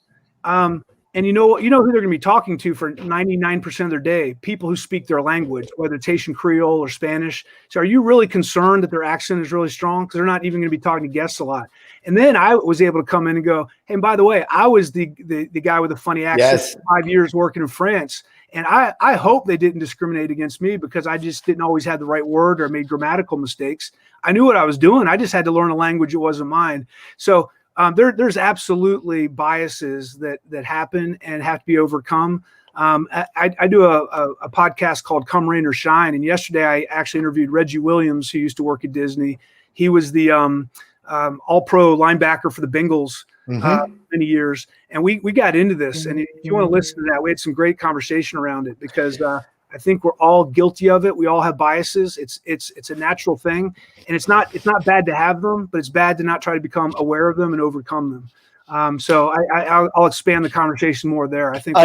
Speaker 3: And you know who they're going to be talking to for 99% of their day? People who speak their language, whether it's Haitian Creole or Spanish. So are you really concerned that their accent is really strong? Because they're not even going to be talking to guests a lot. And then I was able to come in and go, hey, and by the way, I was the guy with a funny accent,
Speaker 1: Yes.
Speaker 3: 5 years working in France. And I hope they didn't discriminate against me because I just didn't always have the right word or made grammatical mistakes. I knew what I was doing. I just had to learn a language that wasn't mine. So there's absolutely biases that happen and have to be overcome. I do a podcast called Come Rain or Shine. And yesterday I actually interviewed Reggie Williams, who used to work at Disney. He was the all-pro linebacker for the Bengals many years. And we got into this. And if you want to listen to that, we had some great conversation around it because I think we're all guilty of it. We all have biases. It's a natural thing, and it's not bad to have them, but it's bad to not try to become aware of them and overcome them. So I'll expand the conversation more there. I think.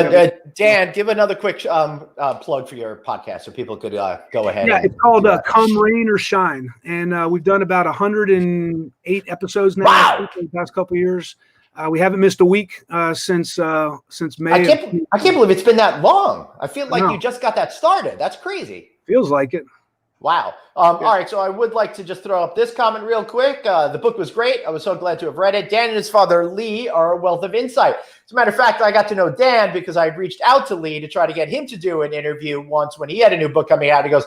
Speaker 1: Dan, give another quick plug for your podcast so people could go ahead.
Speaker 3: Yeah, it's called Come Rain or Shine, and we've done about 108 episodes now.
Speaker 1: Wow.
Speaker 3: In the past couple of years. We haven't missed a week since May.
Speaker 1: I can't believe it's been that long. I feel like you just got that started. That's crazy.
Speaker 3: Feels like it.
Speaker 1: Wow. All right. So I would like to just throw up this comment real quick. The book was great. I was so glad to have read it. Dan and his father, Lee, are a wealth of insight. As a matter of fact, I got to know Dan because I reached out to Lee to try to get him to do an interview once when he had a new book coming out. He goes,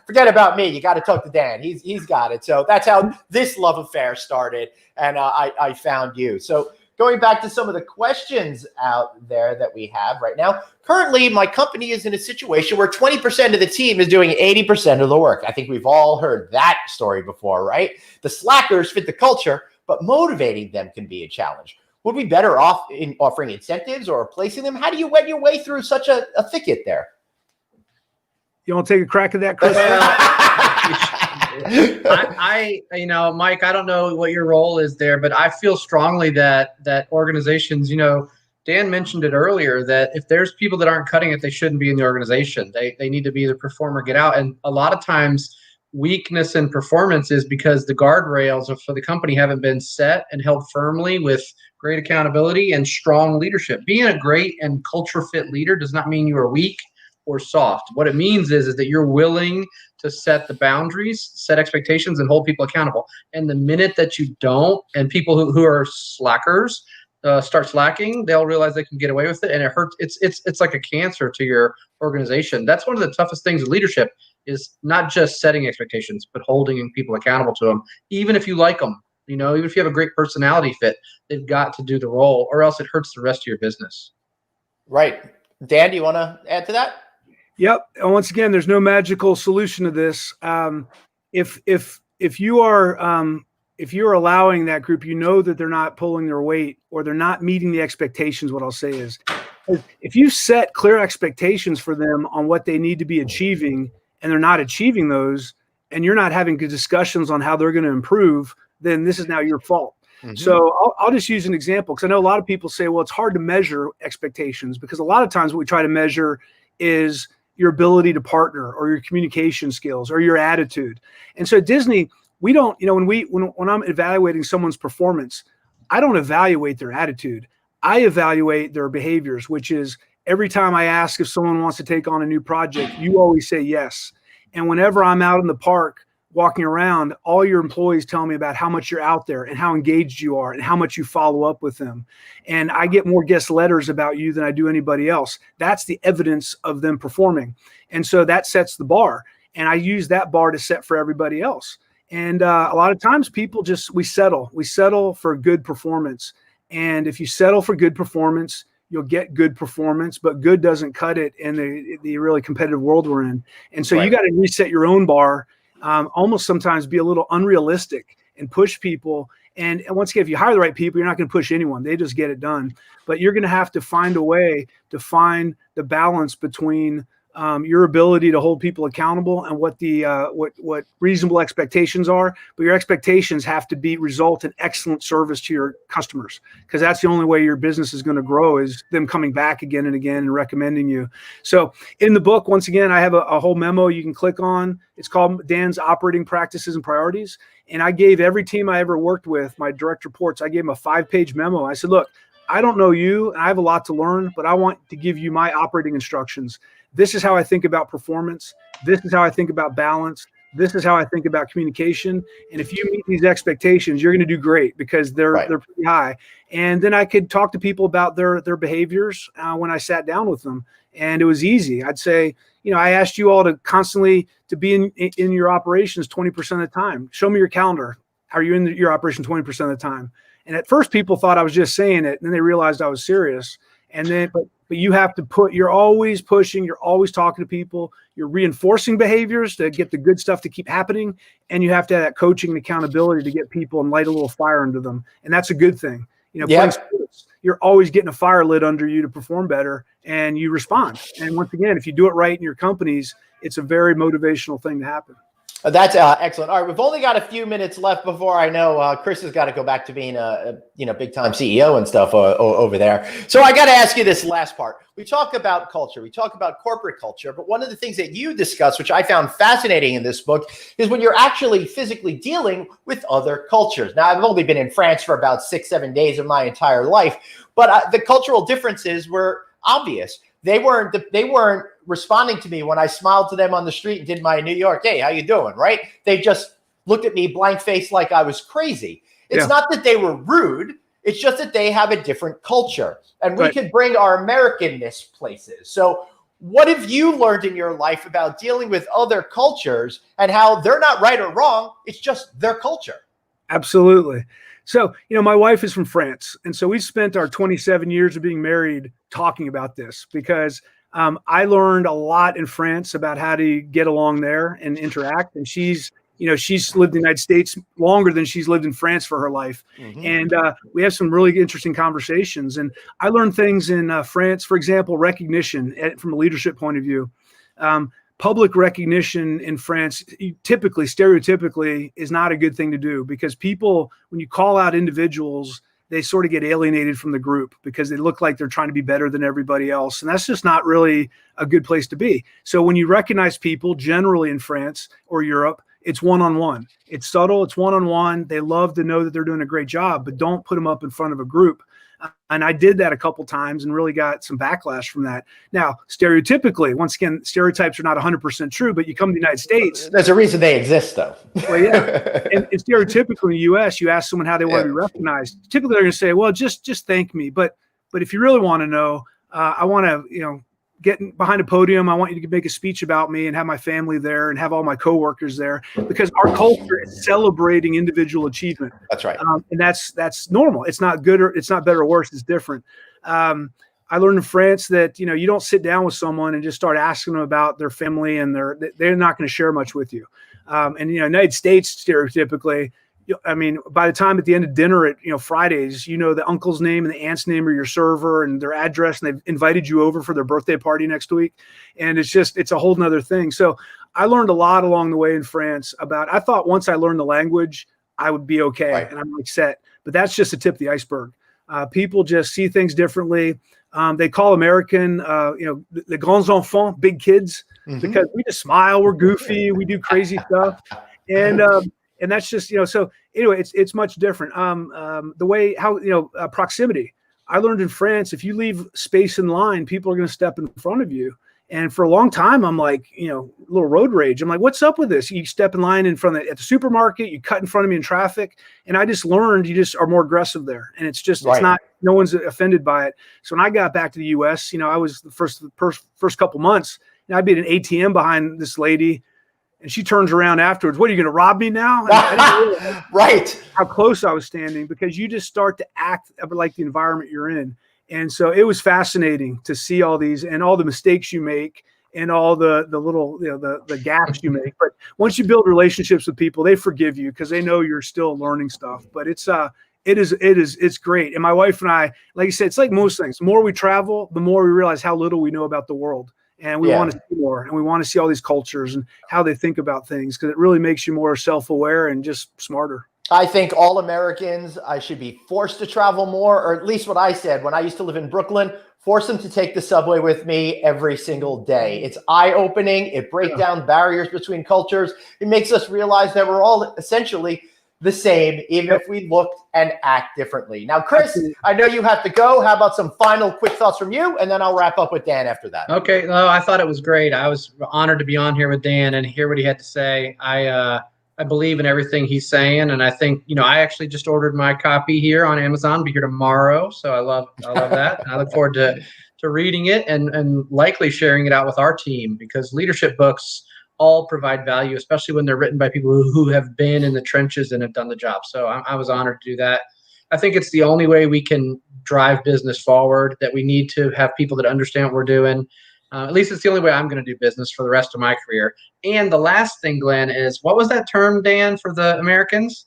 Speaker 1: forget about me. You got to talk to Dan. He's got it. So that's how this love affair started. And I found you. So going back to some of the questions out there that we have right now. Currently, my company is in a situation where 20% of the team is doing 80% of the work. I think we've all heard that story before, right? The slackers fit the culture, but motivating them can be a challenge. Would we be better off in offering incentives or replacing them? How do you wed your way through such a thicket there?
Speaker 3: You want to take a crack at that, Chris?
Speaker 2: Mike, I don't know what your role is there, but I feel strongly that organizations, Dan mentioned it earlier, that if there's people that aren't cutting it, they shouldn't be in the organization. They need to be the performer, get out. And a lot of times weakness in performance is because the guardrails for the company haven't been set and held firmly with great accountability and strong leadership. Being a great and culture fit leader does not mean you are weak or soft. What it means is that you're willing to set the boundaries, set expectations, and hold people accountable. And the minute that you don't, and people who are slackers start slacking, they'll realize they can get away with it, and it hurts. It's like a cancer to your organization. That's one of the toughest things in leadership, is not just setting expectations, but holding people accountable to them. Even if you like them, even if you have a great personality fit, they've got to do the role, or else it hurts the rest of your business.
Speaker 1: Right. Dan, do you want to add to that?
Speaker 3: Yep. And once again, there's no magical solution to this. If you're allowing that group, that they're not pulling their weight or they're not meeting the expectations. What I'll say is, if you set clear expectations for them on what they need to be achieving, and they're not achieving those, and you're not having good discussions on how they're going to improve, then this is now your fault. Mm-hmm. So I'll just use an example, because I know a lot of people say, well, it's hard to measure expectations, because a lot of times what we try to measure is your ability to partner or your communication skills or your attitude. And so at Disney, we don't, when I'm evaluating someone's performance, I don't evaluate their attitude. I evaluate their behaviors, which is every time I ask if someone wants to take on a new project, you always say yes. And whenever I'm out in the park walking around, all your employees tell me about how much you're out there and how engaged you are and how much you follow up with them. And I get more guest letters about you than I do anybody else. That's the evidence of them performing. And so that sets the bar. And I use that bar to set for everybody else. And a lot of times people we settle for good performance. And if you settle for good performance, you'll get good performance, but good doesn't cut it in the really competitive world we're in. And so You got to reset your own bar, almost sometimes be a little unrealistic and push people. And once again, if you hire the right people, you're not going to push anyone. They just get it done. But you're going to have to find a way to find the balance between your ability to hold people accountable and what the what reasonable expectations are. But your expectations have to result in excellent service to your customers, because that's the only way your business is going to grow, is them coming back again and again and recommending you. So in the book, once again, I have a whole memo you can click on. It's called Dan's Operating Practices and Priorities. And I gave every team I ever worked with, my direct reports, I gave them a 5-page memo. I said, look, I don't know you, and I have a lot to learn, but I want to give you my operating instructions. This is how I think about performance. This is how I think about balance. This is how I think about communication. And if you meet these expectations, you're going to do great, because they're pretty high. And then I could talk to people about their behaviors when I sat down with them, and it was easy. I'd say, I asked you all to constantly to be in your operations 20% of the time. Show me your calendar. Are you in your operation 20% of the time? And at first, people thought I was just saying it, and then they realized I was serious. And then, but you have to you're always pushing, you're always talking to people, you're reinforcing behaviors to get the good stuff to keep happening. And you have to have that coaching and accountability to get people and light a little fire into them. And that's a good thing. Playing sports, you're always getting a fire lit under you to perform better, and you respond. And once again, if you do it right in your companies, it's a very motivational thing to happen.
Speaker 1: That's excellent. All right, we've only got a few minutes left before I know Chris has got to go back to being a big time CEO and stuff over there. So I got to ask you this last part. We talk about culture, we talk about corporate culture, but one of the things that you discuss, which I found fascinating in this book, is when you're actually physically dealing with other cultures. Now, I've only been in France for about 6-7 days of my entire life, but the cultural differences were obvious. They weren't responding to me when I smiled to them on the street and did my New York, hey, how you doing, right? They just looked at me blank-faced like I was crazy. It's not that they were rude. It's just that they have a different culture. And we can bring our Americanness places. So what have you learned in your life about dealing with other cultures and how they're not right or wrong? It's just their culture.
Speaker 3: Absolutely. So, my wife is from France. And so we spent our 27 years of being married talking about this, because I learned a lot in France about how to get along there and interact. And she's lived in the United States longer than she's lived in France for her life. Mm-hmm. And we have some really interesting conversations. And I learned things in France, for example, recognition from a leadership point of view. Public recognition in France, stereotypically, is not a good thing to do, because people, when you call out individuals, they sort of get alienated from the group because they look like they're trying to be better than everybody else. And that's just not really a good place to be. So when you recognize people, generally in France or Europe, it's one-on-one. It's subtle. It's one-on-one. They love to know that they're doing a great job, but don't put them up in front of a group. And I did that a couple times and really got some backlash from that. Now, stereotypically, once again, stereotypes are not 100% true, but you come to the United States.
Speaker 1: There's a reason they exist, though.
Speaker 3: Well, yeah. And stereotypically in the U.S., you ask someone how they want to be recognized. Typically, they're going to say, well, just thank me. But if you really want to know, I want to, get behind a podium. I want you to make a speech about me and have my family there and have all my coworkers there, because our culture is celebrating individual achievement.
Speaker 1: That's right.
Speaker 3: And that's normal. It's not good, or it's not better or worse. It's different. I learned in France that, you don't sit down with someone and just start asking them about their family, and they're not going to share much with you. And, United States, stereotypically, by the time at the end of dinner at, Fridays, the uncle's name and the aunt's name of your server and their address, and they've invited you over for their birthday party next week. And it's a whole nother thing. So I learned a lot along the way in France I thought once I learned the language, I would be okay. Right. And I'm set, but that's just the tip of the iceberg. People just see things differently. They call American, les grands enfants, big kids, because we just smile, we're goofy, we do crazy stuff. And that's just, so anyway, it's much different. The way proximity. I learned in France, if you leave space in line, people are going to step in front of you. And for a long time, I'm like, a little road rage. I'm like, what's up with this? You step in line at the supermarket, you cut in front of me in traffic. And I just learned you just are more aggressive there. And it's just, It's not, no one's offended by it. So when I got back to the US, I was the first couple months, and I'd be at an ATM behind this lady. And she turns around afterwards. What, are you going to rob me now?
Speaker 1: Right.
Speaker 3: How close I was standing, because you just start to act like the environment you're in. And so it was fascinating to see all these and all the mistakes you make and all the little, the gaps you make. But once you build relationships with people, they forgive you because they know you're still learning stuff. But it's great. And my wife and I, like you said, it's like most things. The more we travel, the more we realize how little we know about the world. and we want to see more, and we want to see all these cultures and how they think about things, because it really makes you more self-aware and just smarter.
Speaker 1: I think all Americans should be forced to travel more, or at least what I said when I used to live in Brooklyn, force them to take the subway with me every single day. It's eye-opening. It breaks down barriers between cultures. It makes us realize that we're all essentially the same, even if we look and act differently. Now, Chris, I know you have to go. How about some final quick thoughts from you? And then I'll wrap up with Dan after that.
Speaker 2: Okay. No, I thought it was great. I was honored to be on here with Dan and hear what he had to say. I believe in everything he's saying, and I think, I actually just ordered my copy here on Amazon. I'll be here tomorrow, so I love that. I look forward to reading it and likely sharing it out with our team, because leadership books all provide value, especially when they're written by people who have been in the trenches and have done the job. So I was honored to do that. I think it's the only way we can drive business forward, that we need to have people that understand what we're doing. At least it's the only way I'm going to do business for the rest of my career. And the last thing, Glenn, is, what was that term, Dan, for the Americans?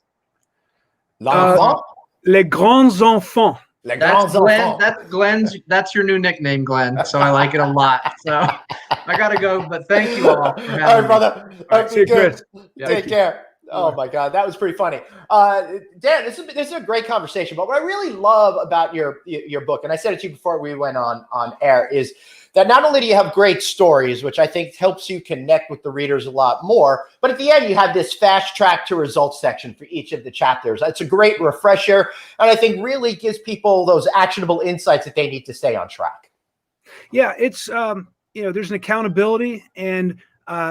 Speaker 1: L'enfant?
Speaker 3: Les grands enfants.
Speaker 2: That's your new nickname, Glenn. So I like it a lot. So I got to go, but thank you all for having
Speaker 1: all right, brother.
Speaker 3: All right, see you, Chris.
Speaker 1: Take care. Oh my God, that was pretty funny. Dan, this is a great conversation. But what I really love about your book, and I said it to you before we went on air, is that not only do you have great stories, which I think helps you connect with the readers a lot more, but at the end you have this fast track to results section for each of the chapters. It's a great refresher, and I think really gives people those actionable insights that they need to stay on track.
Speaker 3: Yeah, it's there's an accountability, and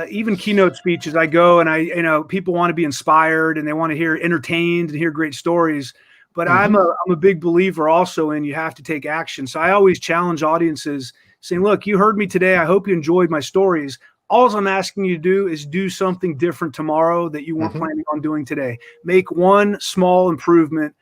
Speaker 3: even keynote speeches, I go and people want to be inspired and they want to hear entertained and hear great stories. But I'm a big believer also in, you have to take action. So I always challenge audiences saying, look, you heard me today. I hope you enjoyed my stories. All I'm asking you to do is do something different tomorrow that you weren't planning on doing today. Make one small improvement,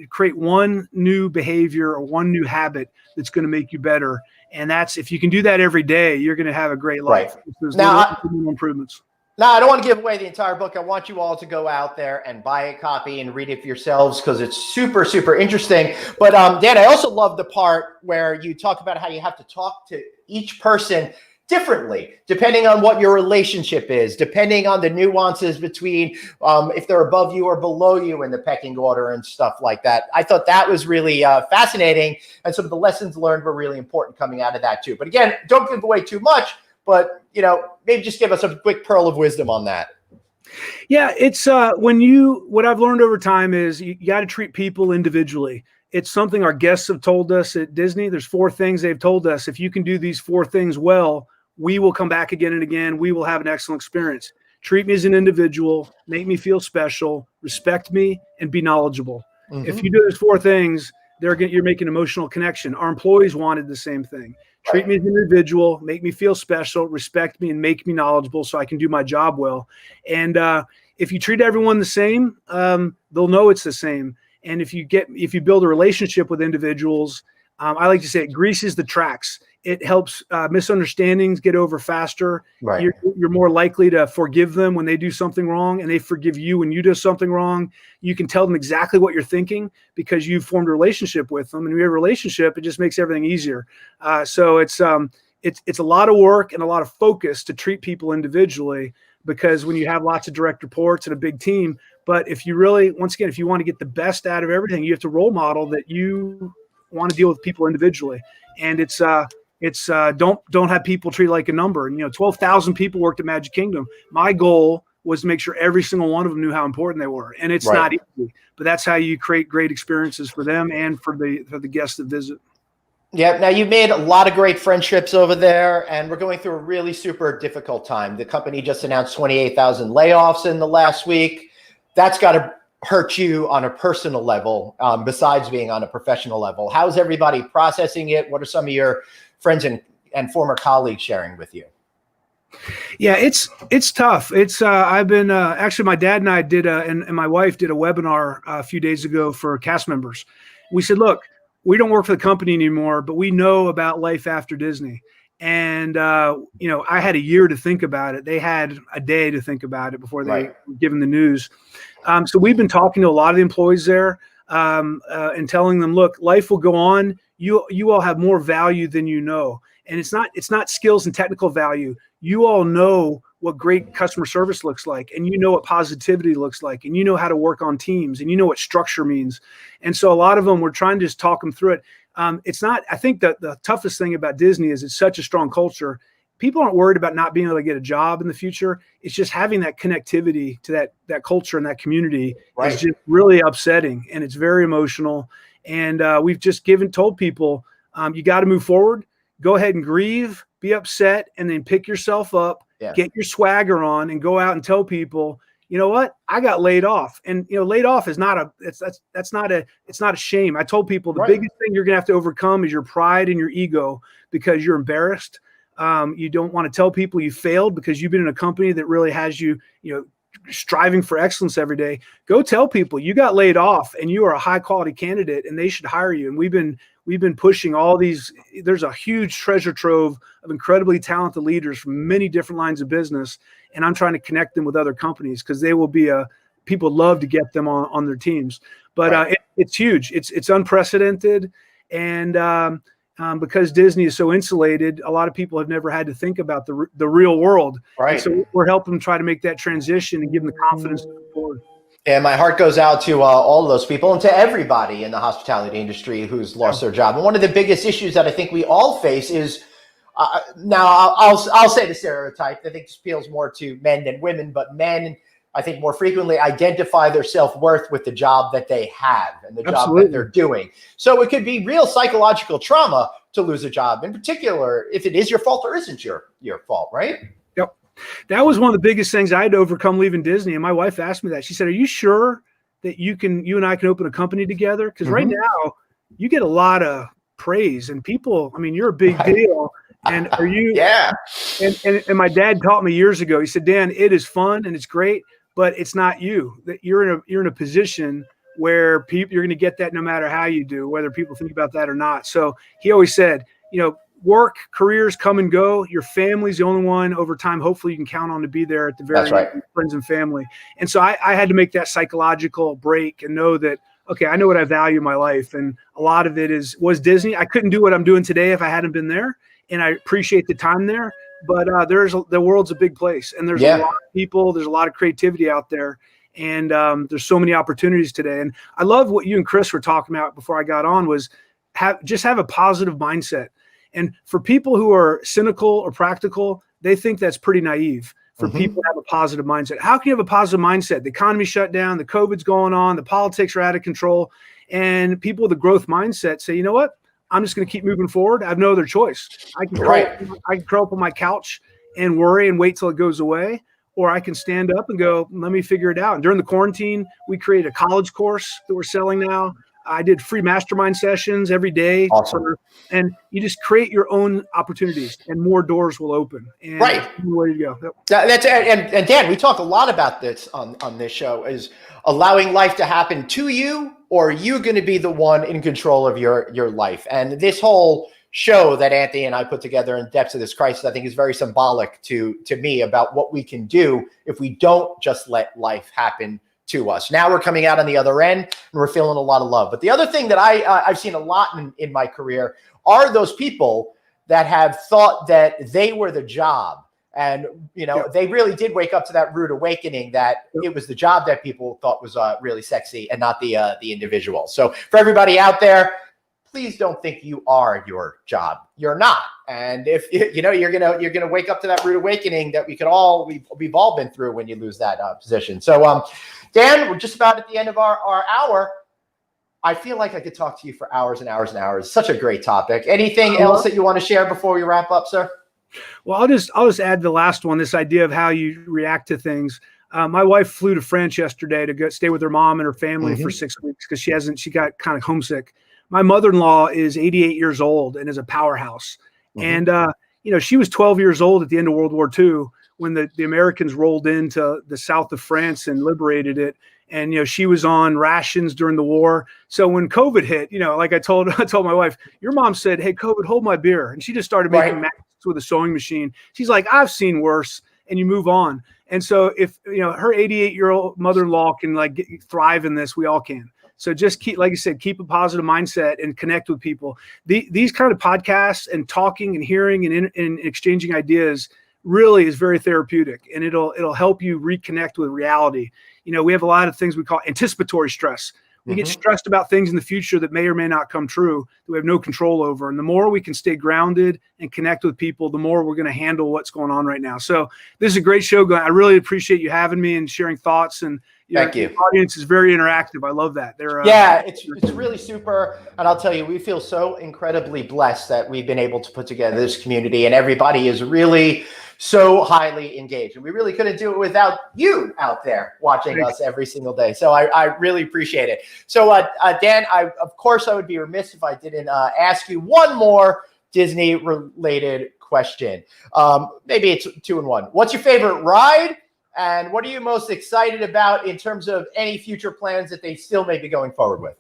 Speaker 3: create one new behavior or one new habit that's going to make you better. And if you can do that every day, you're going to have a great life.
Speaker 1: Right.
Speaker 3: Now, improvements.
Speaker 1: Now, I don't want to give away the entire book. I want you all to go out there and buy a copy and read it for yourselves, because it's super, super interesting. But Dan, I also love the part where you talk about how you have to talk to each person differently, depending on what your relationship is, depending on the nuances between if they're above you or below you in the pecking order and stuff like that. I thought that was really fascinating, and some of the lessons learned were really important coming out of that too. But again, don't give away too much, but maybe just give us a quick pearl of wisdom on that.
Speaker 3: Yeah, it's what I've learned over time is you got to treat people individually. It's something our guests have told us at Disney. There's 4 things they've told us. If you can do these 4 things well, we will come back again and again. We will have an excellent experience. Treat me as an individual, make me feel special, respect me, and be knowledgeable. If you do those 4 things, you're making an emotional connection. Our employees wanted the same thing. Treat me as an individual, make me feel special, respect me, and make me knowledgeable so I can do my job well. And if you treat everyone the same, they'll know it's the same. And if you build a relationship with individuals, I like to say it greases the tracks. It helps misunderstandings get over faster.
Speaker 1: Right.
Speaker 3: You're more likely to forgive them when they do something wrong, and they forgive you when you do something wrong. You can tell them exactly what you're thinking because you've formed a relationship with them. And when you have a relationship, it just makes everything easier. So it's a lot of work and a lot of focus to treat people individually, because when you have lots of direct reports and a big team, but if you really, once again, if you want to get the best out of everything, you have to role model that you want to deal with people individually. And it's don't have people treated like a number. And 12,000 people worked at Magic Kingdom. My goal was to make sure every single one of them knew how important they were. And it's not easy, but that's how you create great experiences for them and for the guests that visit.
Speaker 1: Yeah. Now, you've made a lot of great friendships over there, and we're going through a really super difficult time. The company just announced 28,000 layoffs in the last week. That's got to hurt you on a personal level, besides being on a professional level. How's everybody processing it? What are some of your friends and former colleagues sharing with you?
Speaker 3: Yeah, it's tough. I've been actually, my dad and I did and my wife did a webinar a few days ago for cast members. We said, look, we don't work for the company anymore, but we know about life after Disney. And, I had a year to think about it. They had a day to think about it before they were given the news. So we've been talking to a lot of the employees there. and telling them, look, life will go on. You all have more value than you know. And it's not skills and technical value. You all know what great customer service looks like, and you know what positivity looks like, and you know how to work on teams, and you know what structure means. And so a lot of them, we're trying to just talk them through it. It's not, I think that the toughest thing about Disney is it's such a strong culture. People aren't worried about not being able to get a job in the future. It's just having that connectivity to that culture and that community is just really upsetting, and it's very emotional. And we've just told people, you got to move forward. Go ahead and grieve, be upset, and then pick yourself up, get your swagger on, and go out and tell people, you know what, I got laid off. And laid off is not it's not a shame. I told people the biggest thing you're gonna have to overcome is your pride and your ego, because you're embarrassed. You don't want to tell people you failed because you've been in a company that really has you, striving for excellence every day. Go tell people you got laid off and you are a high quality candidate and they should hire you. And we've been pushing all these. There's a huge treasure trove of incredibly talented leaders from many different lines of business. And I'm trying to connect them with other companies because they will be people love to get them on their teams. But it's huge. It's unprecedented. And because Disney is so insulated, a lot of people have never had to think about the real world. Right. And so we're helping them try to make that transition and give them the confidence to move forward.
Speaker 1: And my heart goes out to all of those people and to everybody in the hospitality industry who's lost their job. And one of the biggest issues that I think we all face is, now I'll say the stereotype. I think this appeals more to men than women, but men, I think, more frequently identify their self-worth with the job that they have and the job that they're doing. So it could be real psychological trauma to lose a job, in particular, if it is your fault or isn't your fault, right?
Speaker 3: Yep. That was one of the biggest things I had to overcome leaving Disney. And my wife asked me that. She said, are you sure that you and I can open a company together? Because right now you get a lot of praise and people, I mean, you're a big deal. And are you? Yeah. And my dad taught me years ago, he said, Dan, it is fun and it's great, but it's not you. That you're in a position where you're going to get that no matter how you do, whether people think about that or not. So he always said, work, careers come and go. Your family's the only one over time. Hopefully you can count on to be there at the very end, friends and family. And so I had to make that psychological break and know that, okay, I know what I value in my life. And a lot of it was Disney. I couldn't do what I'm doing today if I hadn't been there. And I appreciate the time there, but the world's a big place, and there's a lot of people, there's a lot of creativity out there, and there's so many opportunities today. And I love what you and Chris were talking about before I got on was have a positive mindset. And for people who are cynical or practical, they think that's pretty naive. For people to have a positive mindset, how can you have a positive mindset? The economy shut down, the COVID's going on, the politics are out of control, and people with a growth mindset say, you know what? I'm just going to keep moving forward. I have no other choice. I can curl up on my couch and worry and wait till it goes away, or I can stand up and go, let me figure it out. And during the quarantine, we created a college course that we're selling now. I did free mastermind sessions every day. Awesome. And you just create your own opportunities and more doors will open. And where you go.
Speaker 1: Yep. And Dan, we talk a lot about this on this show, is allowing life to happen to you, or are you going to be the one in control of your life? And this whole show that Anthony and I put together in Depths of This Crisis, I think is very symbolic to me about what we can do if we don't just let life happen to us. Now we're coming out on the other end and we're feeling a lot of love. But the other thing that I've seen a lot in my career are those people that have thought that they were the job. And, they really did wake up to that rude awakening that it was the job that people thought was really sexy and not the individual. So for everybody out there, please don't think you are your job. You're not. And if you're gonna wake up to that rude awakening that we've all been through when you lose that position. So Dan, we're just about at the end of our hour. I feel like I could talk to you for hours and hours and hours. Such a great topic. Anything else that you want to share before we wrap up, sir?
Speaker 3: Well, I'll just add the last one, this idea of how you react to things. My wife flew to France yesterday to go stay with her mom and her family for 6 weeks because she got kind of homesick. My mother-in-law is 88 years old and is a powerhouse. And, she was 12 years old at the end of World War II when the Americans rolled into the south of France and liberated it. And, she was on rations during the war. So when COVID hit, like I told my wife, your mom said, hey, COVID, hold my beer. And she just started making masks with a sewing machine. She's like, I've seen worse, and you move on. And so if, her 88-year-old mother-in-law can thrive in this, we all can. So just keep, like I said, keep a positive mindset and connect with people. These kind of podcasts and talking and hearing and exchanging ideas really is very therapeutic, and it'll help you reconnect with reality. We have a lot of things we call anticipatory stress. We get stressed about things in the future that may or may not come true that we have no control over. And the more we can stay grounded and connect with people, the more we're going to handle what's going on right now. So this is a great show, Glenn. I really appreciate you having me and sharing thoughts. And
Speaker 1: thank you.
Speaker 3: The audience is very interactive. I love that.
Speaker 1: It's really super. And I'll tell you, we feel so incredibly blessed that we've been able to put together this community, and everybody is really so highly engaged. And we really couldn't do it without you out there watching us every single day. So I really appreciate it. So Dan, of course I would be remiss if I didn't ask you one more Disney related question. Maybe it's 2 in 1. What's your favorite ride? And what are you most excited about in terms of any future plans that they still may be going forward with?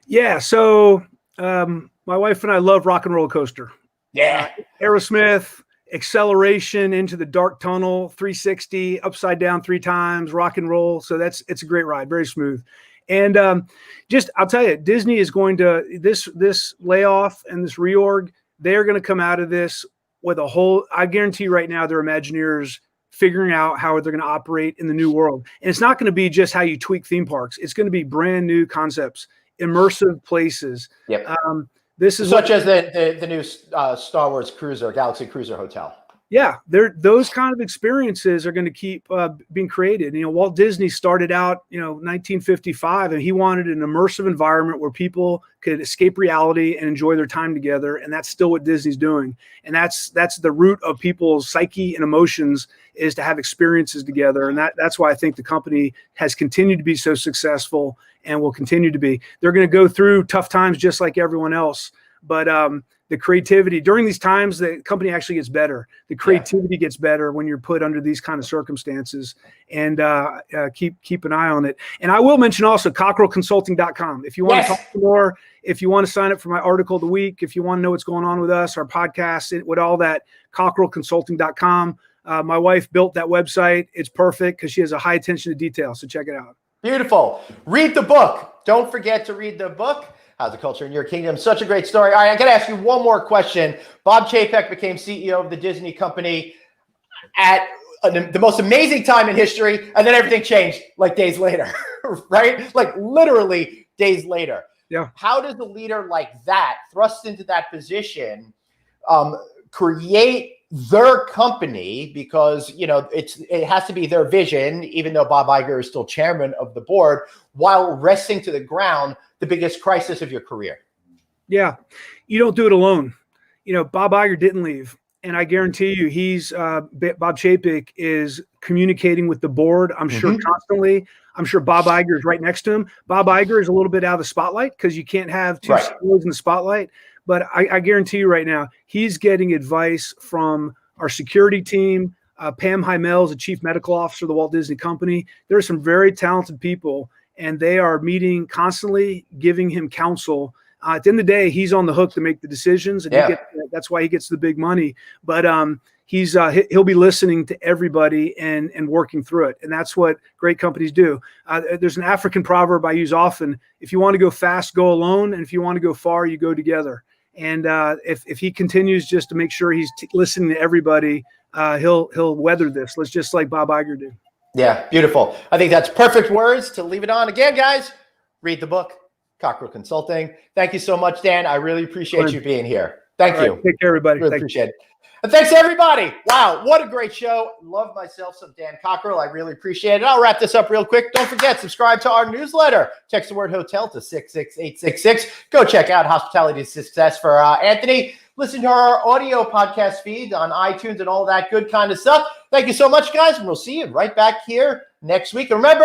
Speaker 3: Yeah. So my wife and I love Rock and Roller Coaster.
Speaker 1: Yeah.
Speaker 3: Aerosmith, acceleration into the dark tunnel, 360, upside down 3 times, rock and roll. So it's a great ride, very smooth. And I'll tell you, Disney is going to, this layoff and this reorg, they're going to come out of this with I guarantee right now, they're Imagineers figuring out how they're going to operate in the new world. And it's not going to be just how you tweak theme parks. It's going to be brand new concepts, immersive places.
Speaker 1: Yep.
Speaker 3: This is
Speaker 1: such as the new Star Wars Cruiser, Galaxy Cruiser Hotel.
Speaker 3: Yeah, those kind of experiences are going to keep being created. Walt Disney started out, 1955, and he wanted an immersive environment where people could escape reality and enjoy their time together. And that's still what Disney's doing. And that's the root of people's psyche and emotions, is to have experiences together. And that's why I think the company has continued to be so successful and will continue to be. They're going to go through tough times just like everyone else. But the creativity during these times, the company actually gets better. The creativity gets better when you're put under these kind of circumstances, and keep an eye on it. And I will mention also CockerellConsulting.com. If you want to talk more, if you want to sign up for my article of the week, if you want to know what's going on with us, our podcast, with all that, CockerellConsulting.com. My wife built that website. It's perfect because she has a high attention to detail. So check it out.
Speaker 1: Beautiful. Read the book. Don't forget to read the book. How's the culture in your kingdom? Such a great story. All right, I got to ask you one more question. Bob Chapek became CEO of the Disney company at the most amazing time in history, and then everything changed like days later, right? Like literally days later.
Speaker 3: Yeah.
Speaker 1: How does a leader like that, thrust into that position, create their company? Because it has to be their vision, even though Bob Iger is still chairman of the board, while resting to the ground the biggest crisis of your career.
Speaker 3: Yeah, you don't do it alone. Bob Iger didn't leave, and I guarantee you, Bob Chapek is communicating with the board. I'm sure constantly. I'm sure Bob Iger is right next to him. Bob Iger is a little bit out of the spotlight because you can't have two CEOs in the spotlight. But I guarantee you right now, he's getting advice from our security team. Pam Heimel is the chief medical officer of the Walt Disney Company. There are some very talented people, and they are meeting constantly, giving him counsel. At the end of the day, he's on the hook to make the decisions, and that's why he gets the big money. But he'll be listening to everybody and working through it, and that's what great companies do. There's an African proverb I use often: if you want to go fast, go alone, and if you want to go far, you go together. And if he continues just to make sure he's listening to everybody, he'll weather this. Let's just like Bob Iger did.
Speaker 1: Yeah, beautiful. I think that's perfect words to leave it on. Again, guys, read the book, Cockerell Consulting. Thank you so much, Dan. I really appreciate you being here. Thank you.
Speaker 3: Take care, everybody.
Speaker 1: Really appreciate it. And thanks, everybody. Wow, what a great show. Love myself some Dan Cockerell. I really appreciate it. I'll wrap this up real quick. Don't forget, subscribe to our newsletter. Text the word hotel to 66866. Go check out Hospitality Success for Anthony. Listen to our audio podcast feed on iTunes and all that good kind of stuff. Thank you so much, guys, and we'll see you right back here next week. And remember,